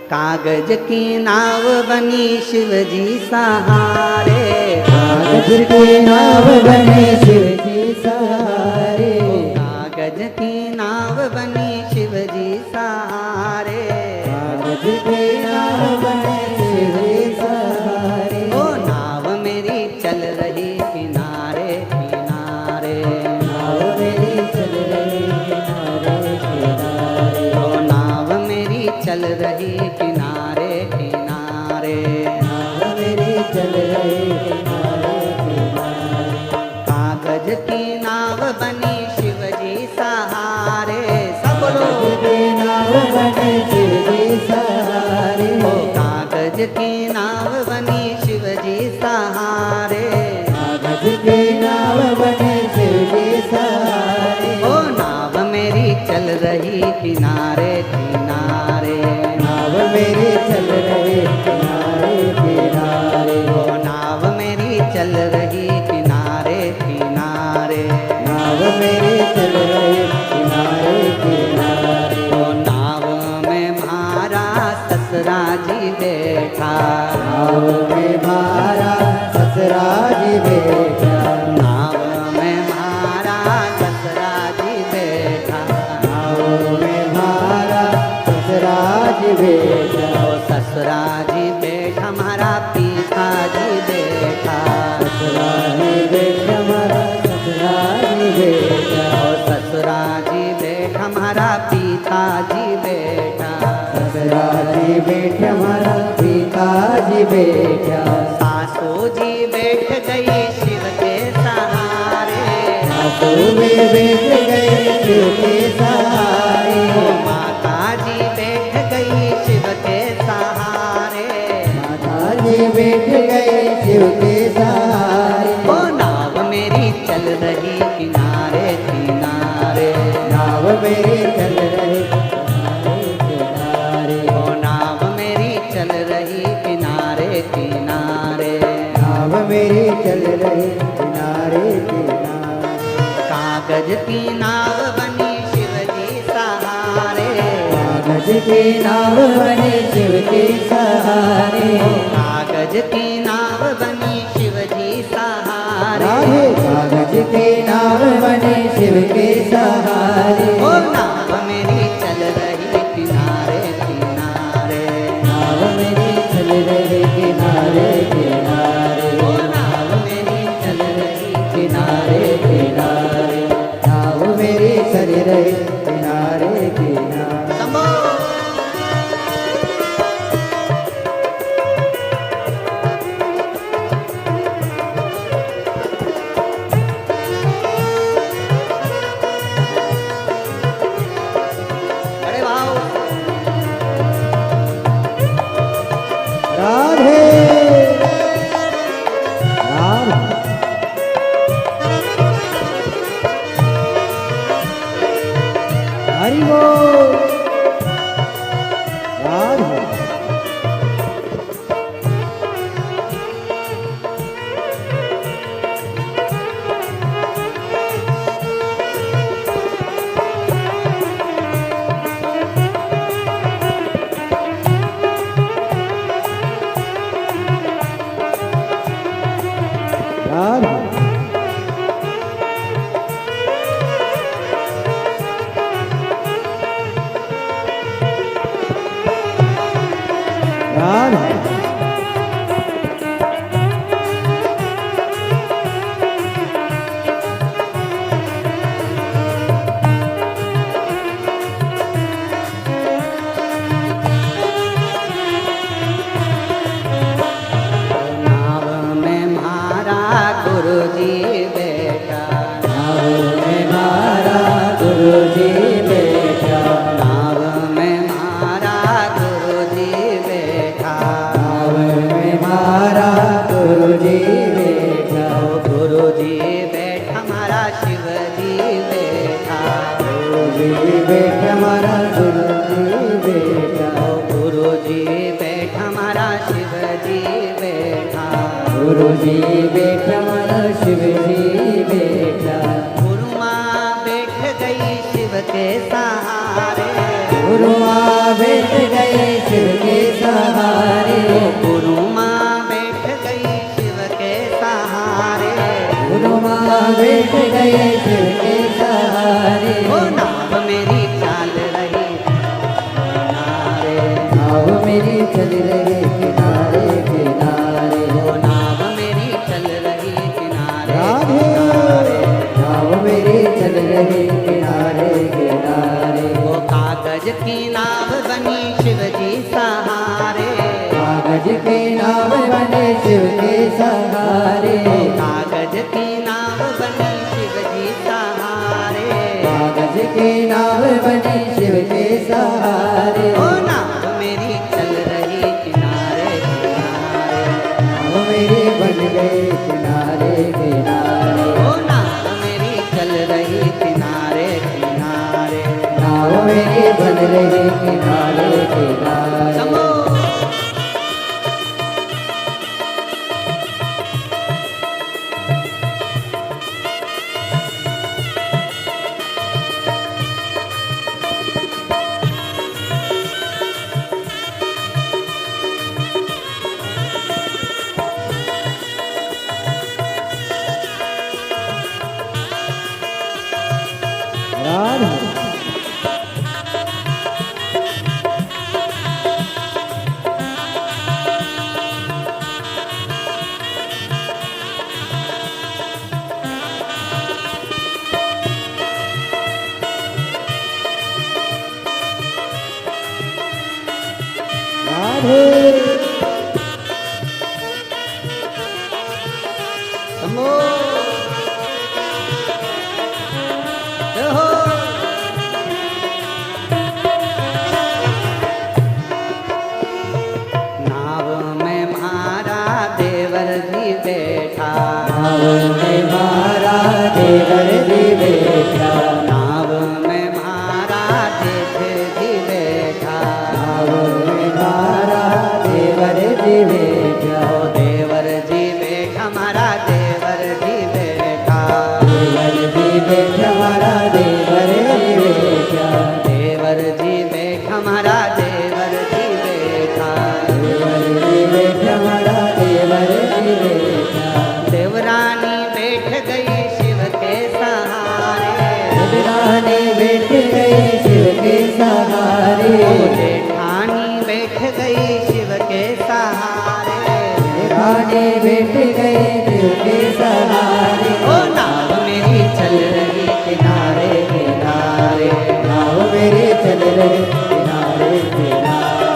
कागज की नाव बनी शिव जी सहारे, कागज की नाव बने शिव जी सहारे। कागज की नाव बनी शिव जी सहारे, कागज की नाव बने शिव जी सहारे। ओ नाव मेरी चल रही किनारे किनारे, नाव मेरी चल रही किनारे किनारे। ओ नाव मेरी चल रही किनारे किनारे, नाव मेरी चल रही किनारे किनारे। कागज की नाव बनी शिव जी सहारे। सब बोलो, कागज की नाव बने शिव जी सहारे। ओ कागज की नाव बनी शिव जी सहारे, कागज की नाव बने शिव जी सहारे। ओ नाव मेरी चल रही किनारे किनारे, नाव मेरी चल रही किनारे किनारे। ओ नाव मेरी चल रही किनारे किनारे, नाव मेरी चल रही किनारे किनारे। ओ नाव में मारा ससुरा जी बैठा, नाव में मारा ससुरा जी बैठा। नाव में मारा ससुरा जी बैठा, नाव में मारा ससुरा जी बैठा। ओ ससुरा जी बैठा हमारा पिता जी बैठा, ससुरा जी बैठा मारा ससुरा जी बैठा। ओ ससुरा जी बैठा हमारा पिता जी बैठा, ससुरा जी बैठा मारा पिता जी बैठा। सासू जी बैठ गई शिव के सहारे, सासू में बैठ गए शिव के सहारे। ओ माता जी बैठ गई शिव के सहारे, माता जी बैठ गए शिव के सहारे। ओ नाव मेरी चल रही किनारे किनारे, नाव मेरी चल रही किनारे किनारे। ओ नाव मेरी चल रही किनारे किनारे, नाव मेरी चल रही किनारे किनारे। कागज की नाव बनी शिव जी सहारे, कागज की नाव बने शिव के सहारे। कागज की नाव बनी शिव जी सहारे, राधे कागज की नाव बने शिव के सहारे। ओ नाव मेरी चल रही किनारे किनारे, नाव मेरी चल रही किनारे किनारे। ओ नाव मेरी चल रही किनारे किनारे। नाव मेरी चल रही राधे नाव में मारा गुरु जी बेटा, नाव में मारा गुरु जी बेटा, नाव में मारा गुरु जी बेटा, नाव में मारा गुरु जी बेटा, गुरु जी बैठा हमारा शिव जी बैठा, गुरु जी बेटा हमारा गुरु जी बेटा, गुरु जी बैठा हमारा शिव जी बैठा, गुरु जी बेटा हमारा शिव जी बेटा, गुरु माँ बैठ गई शिव के सहारे, गुरु माँ बैठ गए शिव के सहारे, गुरु माँ बैठ गई शिव के सहारे, गुरु माँ बैठ गए शिव के सहारे, ओ नाव मेरी चाल रही किनारे, नाव मेरी चल रही किनारे किनारे, ओ नाव मेरी चल रही किनारे राधे किनारे, नाव मेरी चल रही किनारे किनारे, वो कागज की नाव बनी शिव जी सहारे, कागज के नाव बने शिव के सहारे, वो कागज की नाव बनी शिव जी सहारे, कागज के नाव बने शिव के सहारे, ओ नाव मेरी चल रही किनारे किनारे, नाव मेरी बन गई किनारे किनारे, ओ नाव मेरी चल रही किनारे किनारे, नाव मेरी बन रही किनारे किनारे, समो राधे राधे समो जय हो नाव में मारा देवर जी बैठा, नाव में मारा देवर जी बेटा, नाव में मारा जेठ जी बैठा, नाव में मारा देवर जी बेटा, ओ देवर जी बैठा हमारा देवर जी बैठा, देवर जी बेटा हमारा देवर जी बेटा, देवर जी बैठा हमारा देवर जी बैठा, देवर जी बेटा हमारा देवर जी बेटा, देवरानी बैठ गई शिव के सहारे, देवरानी बैठ गई शिव के सहारे, ओ जेठानी बैठ गई शिव के सहारे, रानी बैठ गई शिव के सहारे, ओ नाव मेरी चल रही किनारे किनारे, नाव मेरी चल रही किनारे किनारे,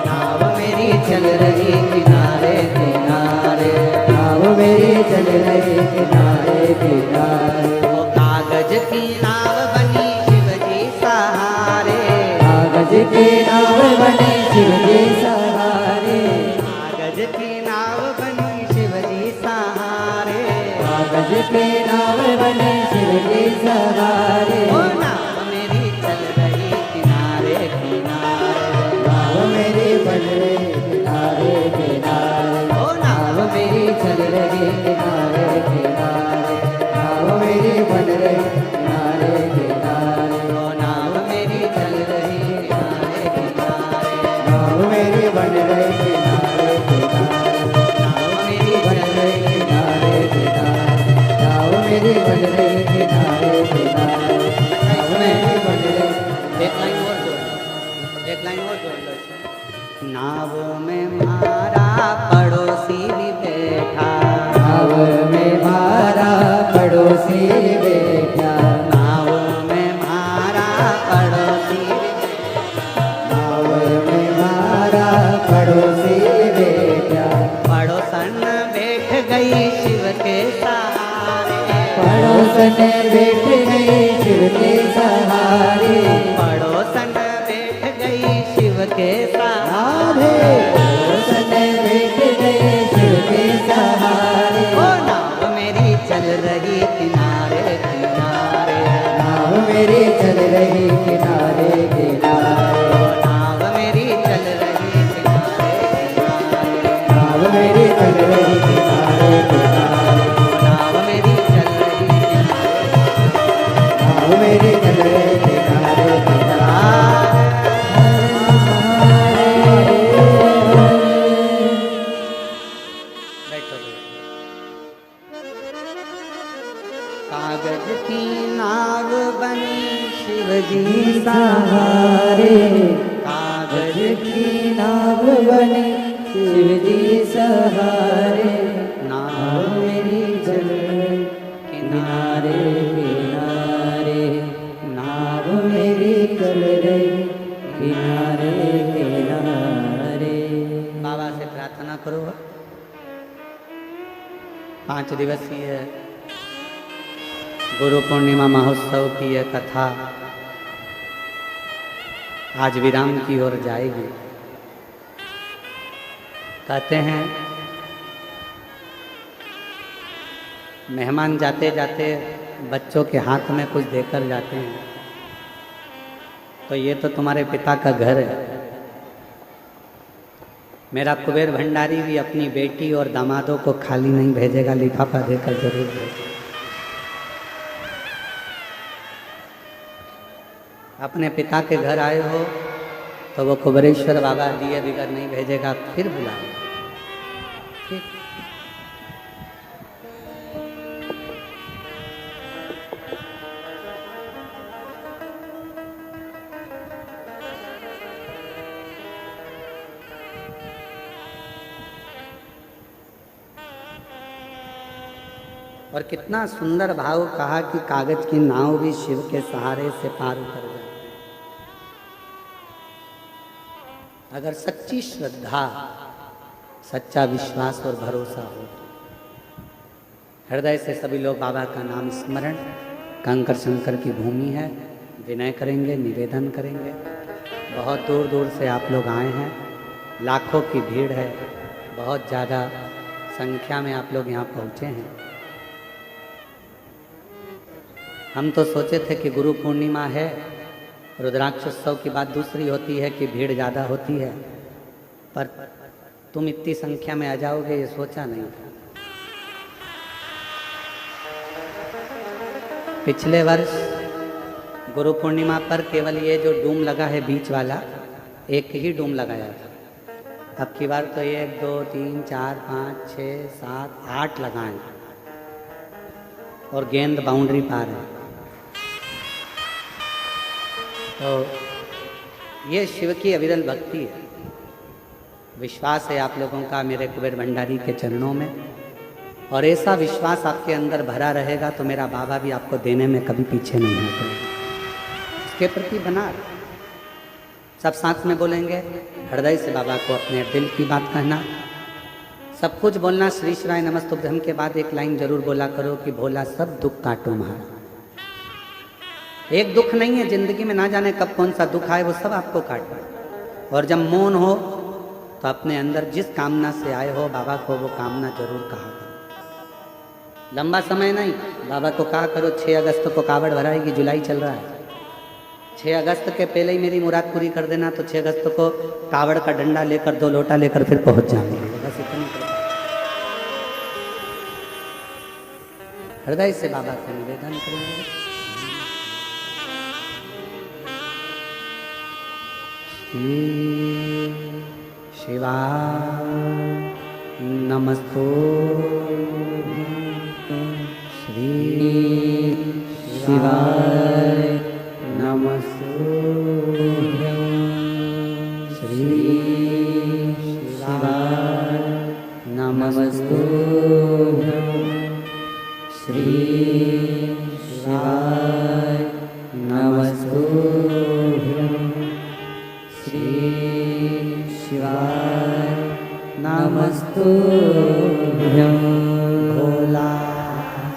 नाव मेरी चल रही किनारे किनारे, नाव मेरी चल रही किनारे किनारे, ओ कागज की नाव बनी शिव जी सहारे, कागज के नाव बने शिव जी सहारे, कागज की नाव बनी शिव जी सहारे, कागज के नाव बने शिव जी सहारे, ओ नाव मेरी चल रही किनारे किनारे, नाव मेरी बन रही किनारे किनारे, ओ नाव नाव मेरी चल रही किनारे किनारे, नाव मेरी बन रही किनारे किनारे, ओ नाव मेरी चल रही किनारे किनारे, नाव मेरी बन रही किनारे किनारे, नाव मेरी बन रही किनारे किनारे, नाव मेरी बन रही किनारे किनारे, नाव मेरी बन रही एक लाइन और जोड़ लो, एक लाइन और जोड़ लो इसमें। नाव में मारा पड़ोसी भी बैठा, नाव में मारा पड़ोसी बैठा, नाव में मारा पड़ोसी भी बैठा, नाव में मारा पड़ोसी बैठा, पड़ोसन बैठ गई शिव के सहारे, पड़ोसन बैठ गई शिव के सहारे, पड़ोसन बैठ गई शिव के सहारे, पड़ोसन बैठ गए शिव के सहारे, ओ नाव मेरी चल रही किनारे किनारे, नाव मेरी चल रही किनारे किनारे, ओ नाव मेरी चल रही किनारे किनारे, नाव मेरी चल रही किनारे किनारे, नाव मेरी चल रही किनारे, नाव मेरी चल रही किनारे किनारे। बैठो। कागज की नाव बनी शिवजी सहारे, कागज की नाव बनी शिव जी सहारे, नाव मेरी चल किनारे किनारे, नाव मेरी चल रही किनारे किनारे। बाबा से प्रार्थना करो। 5 दिवसीय गुरु पूर्णिमा महोत्सव की यह कथा आज विराम की ओर जाएगी। कहते हैं मेहमान जाते जाते बच्चों के हाथ में कुछ देकर जाते हैं, तो ये तो तुम्हारे पिता का घर है। मेरा कुबेर भंडारी भी अपनी बेटी और दामादों को खाली नहीं भेजेगा, लिफाफा देकर जरूर भेजेगा। अपने पिता के घर आए हो तो वो कुबेरेश्वर बाबा दिए बिगर नहीं भेजेगा, फिर बुलाएगा। ठीक। और कितना सुंदर भाव कहा कि कागज की नाव भी शिव के सहारे से पार उतर जाए। अगर सच्ची श्रद्धा, सच्चा विश्वास और भरोसा हो, हृदय से सभी लोग बाबा का नाम स्मरण, कंकर शंकर की भूमि है, विनय करेंगे, निवेदन करेंगे। बहुत दूर दूर से आप लोग आए हैं, लाखों की भीड़ है, बहुत ज़्यादा संख्या में आप लोग यहाँ पहुँचे हैं। हम तो सोचे थे कि गुरु पूर्णिमा है, रुद्राक्षोत्सव की बात दूसरी होती है कि भीड़ ज़्यादा होती है, पर तुम इतनी संख्या में आ जाओगे ये सोचा नहीं था। पिछले वर्ष गुरु पूर्णिमा पर केवल ये जो डूम लगा है बीच वाला, एक ही डूम लगाया था। अब की बार तो 1 2 3 4 5 6 7 8 लगाएं और गेंद बाउंड्री पार है। तो ये शिव की अविरल भक्ति है। विश्वास है आप लोगों का मेरे कुबेर भंडारी के चरणों में, और ऐसा विश्वास आपके अंदर भरा रहेगा तो मेरा बाबा भी आपको देने में कभी पीछे नहीं हटेगा। इसके प्रति बना रहे। सब साथ में बोलेंगे, हृदय से बाबा को अपने दिल की बात कहना, सब कुछ बोलना। श्री शिवाय नमस्तुभ्यम के बाद एक लाइन जरूर बोला करो कि भोला सब दुख काटो महारा। एक दुख नहीं है जिंदगी में, ना जाने कब कौन सा दुख आए, वो सब आपको काटो। और जब मौन हो तो अपने अंदर जिस कामना से आए हो बाबा को वो कामना जरूर कहा करो। लंबा समय नहीं, बाबा को कहा करो 6 अगस्त को कावड़ भराएगी, जुलाई चल रहा है, 6 अगस्त के पहले ही मेरी मुराद पूरी कर देना, तो 6 अगस्त को कावड़ का डंडा लेकर 2 लोटा लेकर फिर पहुंच जाएंगे। बस इतनी हृदय से बाबा को निवेदन करेंगे। शिवाय नमस्तो श्री शिवाय नमस्तुभ्यं श्री शिवाय नमस्तुभ्यं भोला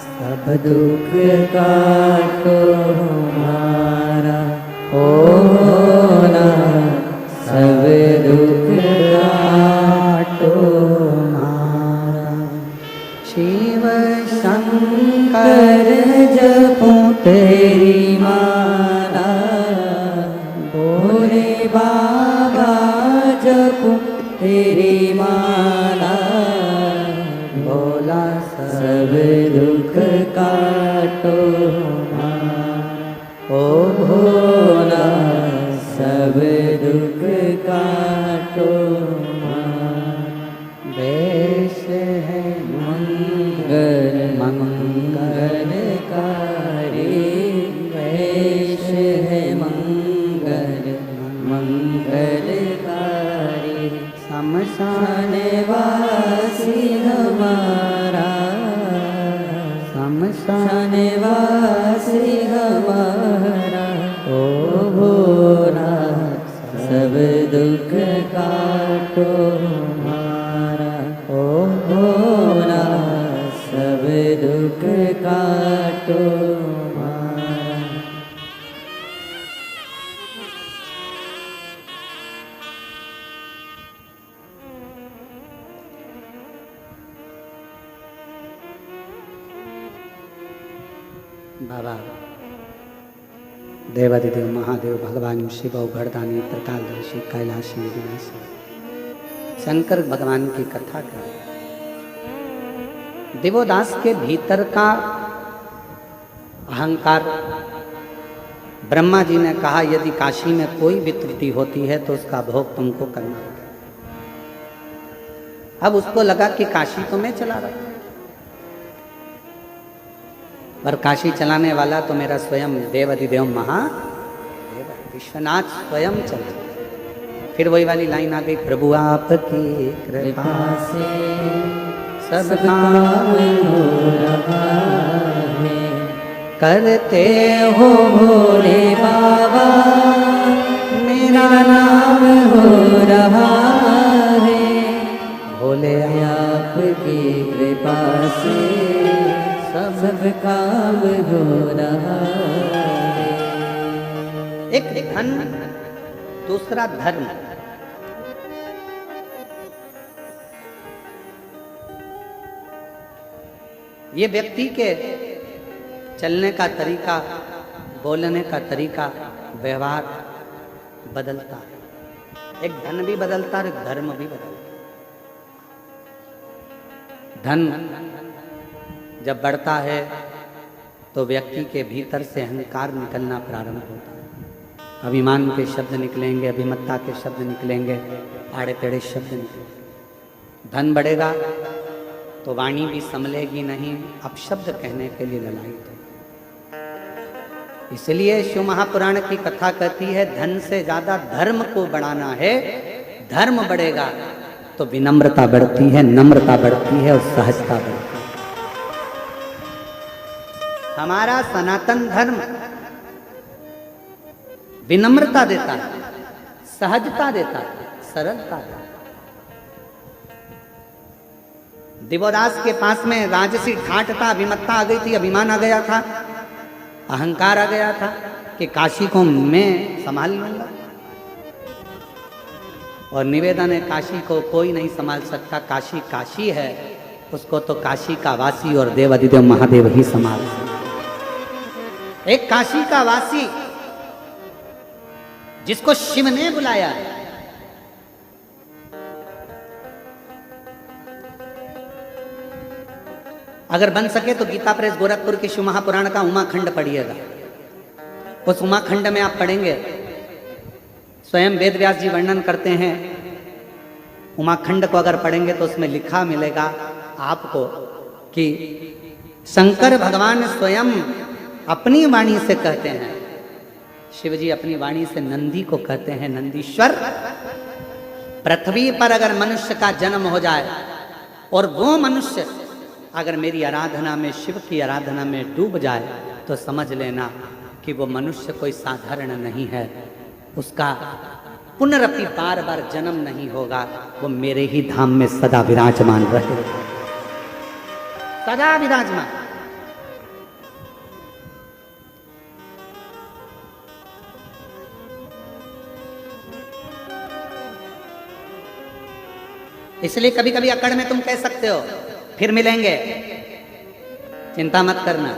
सब दुख काटो हमारा ओ भोला सब दुख काटो हमारा शिव शंकर जपूं तेरी माला भोले बाबा जपूं तेरी माला भोला सब दुख काटो हमारा ओ भोला सब दुख काटो हमारा वेश है मंगल मंगलकारी वेश है मंगल मंगलकारी शमशान वासी हमारा शमशान वासी हमारा ओ भोला सब दुख काटो हमारा ओ भोला सब दुख काटो हमारा बाबा देवादिदेव महादेव भगवान शिव घरदानी त्रिकालदर्शी कैलाशी विनाशी शंकर भगवान की कथा करें। देवोदास के भीतर का अहंकार, ब्रह्मा जी ने कहा यदि काशी में कोई भी त्रुटि होती है तो उसका भोग तुमको करना होगा। अब उसको लगा कि काशी तो मैं चला रहा हूं, पर काशी चलाने वाला तो मेरा स्वयं देवादिदेव महादेव विश्वनाथ स्वयं चला। फिर वही वाली लाइन आ गई, प्रभु आपकी कृपा से सब काम हो रहा है, करते हो भोले बाबा मेरा नाम हो रहा है, भोले आपकी कृपा से सब काम हो रहा है। एक धन, दूसरा धर्म। ये व्यक्ति के चलने का तरीका, बोलने का तरीका, व्यवहार बदलता है। एक धन भी बदलता है और एक धर्म भी बदलता है। धन जब बढ़ता है तो व्यक्ति के भीतर से अहंकार निकलना प्रारंभ होता है। अभिमान के शब्द निकलेंगे, अभिमत्ता के शब्द निकलेंगे, आड़े टेढ़े शब्द निकलेंगे। धन बढ़ेगा तो वाणी भी संभलेगी नहीं, अपशब्द कहने के लिए ललायित है। इसलिए शिव महापुराण की कथा कहती है धन से ज्यादा धर्म को बढ़ाना है। धर्म बढ़ेगा तो विनम्रता बढ़ती है, नम्रता बढ़ती है और सहजता बढ़ती है। हमारा सनातन धर्म विनम्रता देता है, सहजता देता है, सरलता देता है। दिवोदास के पास में राजसी ठाठ था, अभिमत्ता आ गई थी, अभिमान आ गया था, अहंकार आ गया था कि काशी को मैं संभाल लूंगा। और निवेदन है काशी को कोई नहीं संभाल सकता, काशी काशी है, उसको तो काशी का वासी और देवादिदेव महादेव ही संभाल सकते। एक काशी का वासी जिसको शिव ने बुलाया, अगर बन सके तो गीता प्रेस गोरखपुर के शिव महापुराण का उमाखंड पढ़िएगा। उस उमाखंड में आप पढ़ेंगे, स्वयं वेद व्यास जी वर्णन करते हैं। उमाखंड को अगर पढ़ेंगे तो उसमें लिखा मिलेगा आपको कि शंकर भगवान स्वयं अपनी वाणी से कहते हैं, शिव जी अपनी वाणी से नंदी को कहते हैं, नंदीश्वर पृथ्वी पर अगर मनुष्य का जन्म हो जाए और वो मनुष्य अगर मेरी आराधना में, शिव की आराधना में डूब जाए तो समझ लेना कि वो मनुष्य कोई साधारण नहीं है, उसका पुनरपि बार बार जन्म नहीं होगा, वो मेरे ही धाम में सदा विराजमान रहे, सदा विराजमान। इसलिए कभी कभी अकड़ में तुम कह सकते हो फिर मिलेंगे, चिंता मत करना।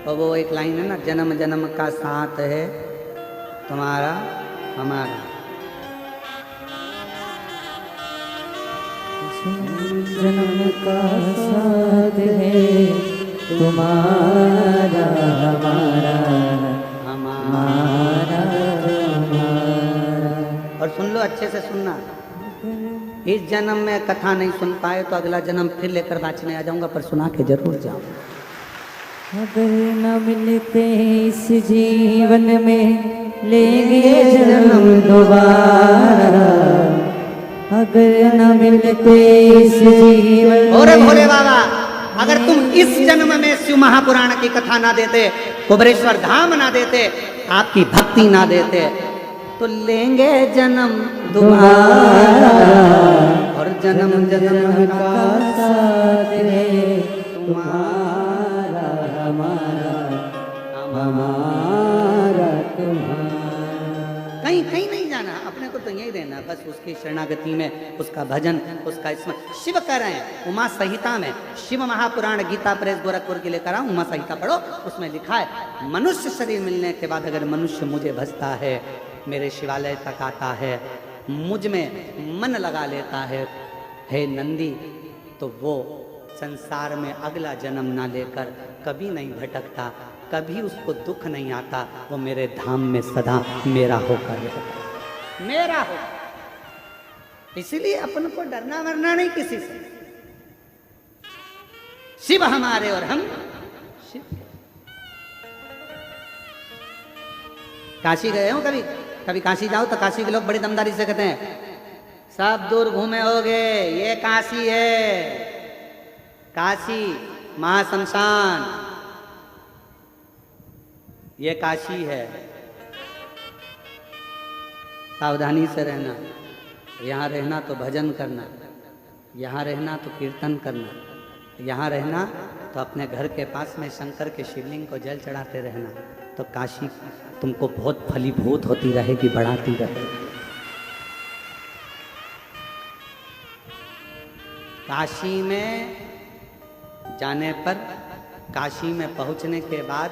तो वो एक लाइन है ना, जन्म जन्म का साथ है तुम्हारा हमारा। जन्म का साथ है तुम्हारा हमारा, हमारा तुम्हारा। और सुन लो, अच्छे से सुनना, इस जन्म में कथा नहीं सुन पाए तो अगला जन्म फिर लेकर बाँचने आ जाऊंगा, पर सुना के जरूर जाऊँ। अगर न मिलते इस जीवन में लेंगे जन्म दोबारा, अगर न मिलते इस जीवन। और भोले बाबा, अगर तुम इस जन्म में शिव महापुराण की कथा ना देते, कुबरेश्वर धाम ना देते, आपकी भक्ति ना देते, तो लेंगे जन्म दोबारा। और जन्म जन्म का साथ है तुम्हारा हमारा, हमारा तुम्हारा। कहीं कहीं नहीं जाना, अपने को तो यही रहना, बस उसकी शरणागति में, उसका भजन, उसका स्मरण। शिव कह रहे हैं उमा संहिता में, शिव महापुराण गीता प्रेस गोरखपुर के लेकर आऊं, उमा संहिता पढ़ो, उसमें लिखा है मनुष्य शरीर मिलने के बाद अगर मनुष्य मुझे भजता है, मेरे शिवालय तक आता है, मुझ में मन लगा लेता है, हे नंदी, तो वो संसार में अगला जन्म ना लेकर कभी नहीं भटकता, कभी उसको दुख नहीं आता, वो मेरे धाम में सदा मेरा होकर रहेगा, मेरा हो। इसलिए अपन को डरना मरना नहीं किसी से। शिव हमारे और हम शिव। काशी गए हो कभी? कभी काशी जाओ तो काशी के लोग बड़ी दमदारी से कहते हैं सब दूर घूमे होगे, ये काशी है, काशी महाशमशान, ये काशी है। सावधानी से रहना, यहाँ रहना तो भजन करना, यहाँ रहना तो कीर्तन करना, यहाँ रहना तो अपने घर के पास में शंकर के शिवलिंग को जल चढ़ाते रहना, तो काशी तुमको बहुत फलीभूत होती रहेगी, बढ़ाती रहेगी। काशी में जाने पर, काशी में पहुंचने के बाद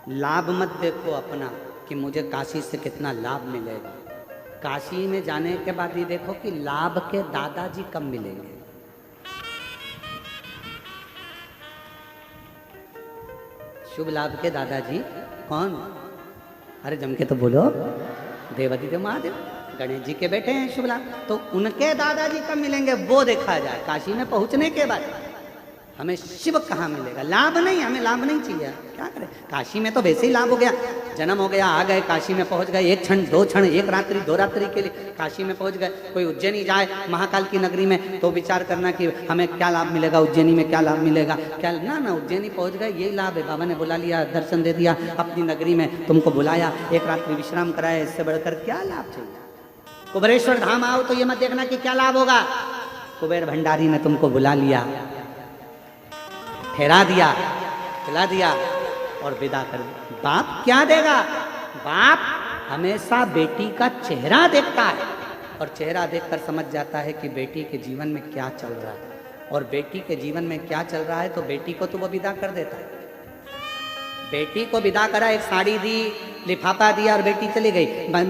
लाभ मत देखो अपना कि मुझे काशी से कितना लाभ मिलेगा। काशी में जाने के बाद ये देखो कि लाभ के दादाजी कब मिलेंगे। शुभ लाभ के दादाजी कौन? अरे जम के तो बोलो, देवादिदेव महादेव, गणेश जी के बेटे हैं शुभ लाभ, तो उनके दादाजी कब मिलेंगे वो देखा जाए। काशी में पहुंचने के बाद हमें शिव कहाँ मिलेगा? लाभ नहीं, हमें लाभ नहीं चाहिए, क्या करें। काशी में तो वैसे ही लाभ हो गया, जन्म हो गया, आ गए, काशी में पहुंच गए, एक क्षण, दो क्षण, एक रात्रि, दो रात्रि के लिए काशी में पहुंच गए। कोई उज्जैनी जाए महाकाल की नगरी में तो विचार करना कि हमें क्या लाभ मिलेगा, उज्जैनी में क्या लाभ मिलेगा, क्या ना ना, उज्जैनी पहुंच गए, यही लाभ है। बाबा ने बुला लिया, दर्शन दे दिया, अपनी नगरी में तुमको बुलाया, एक रात्रि विश्राम कराया, इससे बढ़कर क्या लाभ चाहिए। कुबेरेश्वर धाम आओ तो ये मत देखना कि क्या लाभ होगा। कुबेर भंडारी ने तुमको बुला लिया, ठहरा दिया, खिला दिया और विदा कर दिया। बाप क्या देगा? बाप हमेशा बेटी का चेहरा देखता है और चेहरा देखकर समझ जाता है कि बेटी के जीवन में क्या चल रहा है, और बेटी के जीवन में क्या चल रहा है तो बेटी को तो वो विदा कर देता है। बेटी को विदा करा, एक साड़ी दी, लिफाफा दिया और बेटी चली गई।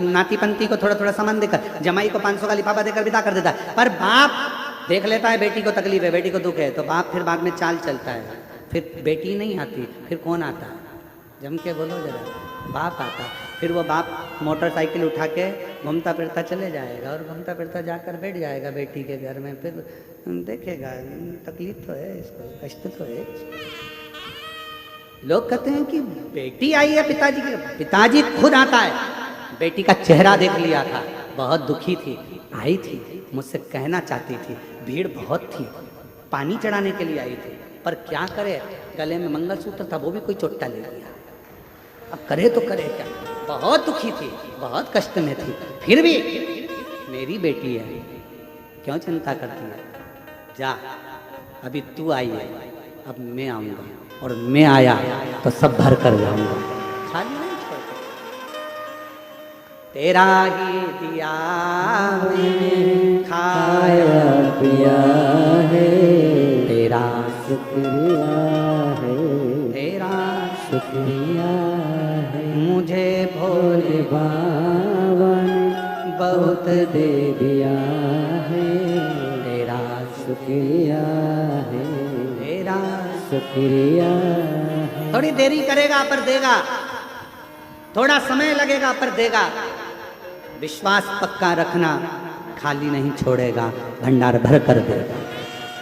नाती पंती को थोड़ा थोड़ा सामान देकर, जमाई को 500 का लिफाफा देकर विदा कर देता है। पर बाप देख लेता है बेटी को तकलीफ है, बेटी को दुख है, तो बाप फिर बाद में चाल चलता है। फिर बेटी नहीं आती, फिर कौन आता है? जम के बोलो जरा, बाप आता। फिर वो बाप मोटरसाइकिल उठा के घूमता फिरता चले जाएगा और घूमता फिरता जाकर बैठ जाएगा बेटी के घर में। फिर देखेगा तकलीफ तो है इसको, कष्ट तो है। लोग कहते हैं कि बेटी आई है पिताजी की, पिताजी खुद आता है। बेटी का चेहरा देख लिया था, बहुत दुखी थी, आई थी, मुझसे कहना चाहती थी, भीड़ बहुत थी, पानी चढ़ाने के लिए आई थी, पर क्या करे, गले में मंगलसूत्र था वो भी कोई चोट्टा ले लिया। अब करे तो करे क्या। बहुत दुखी थी, बहुत कष्ट में थी, फिर भी मेरी बेटी है, क्यों चिंता करती है? जा, अभी तू आई है, अब मैं आऊंगा, और मैं आया तो सब भर कर जाऊंगा, खाली नहीं छोड़ता। तेरा ही दिया मैंने खाया पिया है, तेरा शुक्रिया है, तेरा शुक्रिया है। मुझे भोले बाबा ने बहुत दे दिया है, तेरा शुक्रिया है, तेरा। शुक्रिया है। थोड़ी देरी करेगा पर देगा, थोड़ा समय लगेगा पर देगा। विश्वास पक्का रखना, खाली नहीं छोड़ेगा, भंडार भर कर देगा।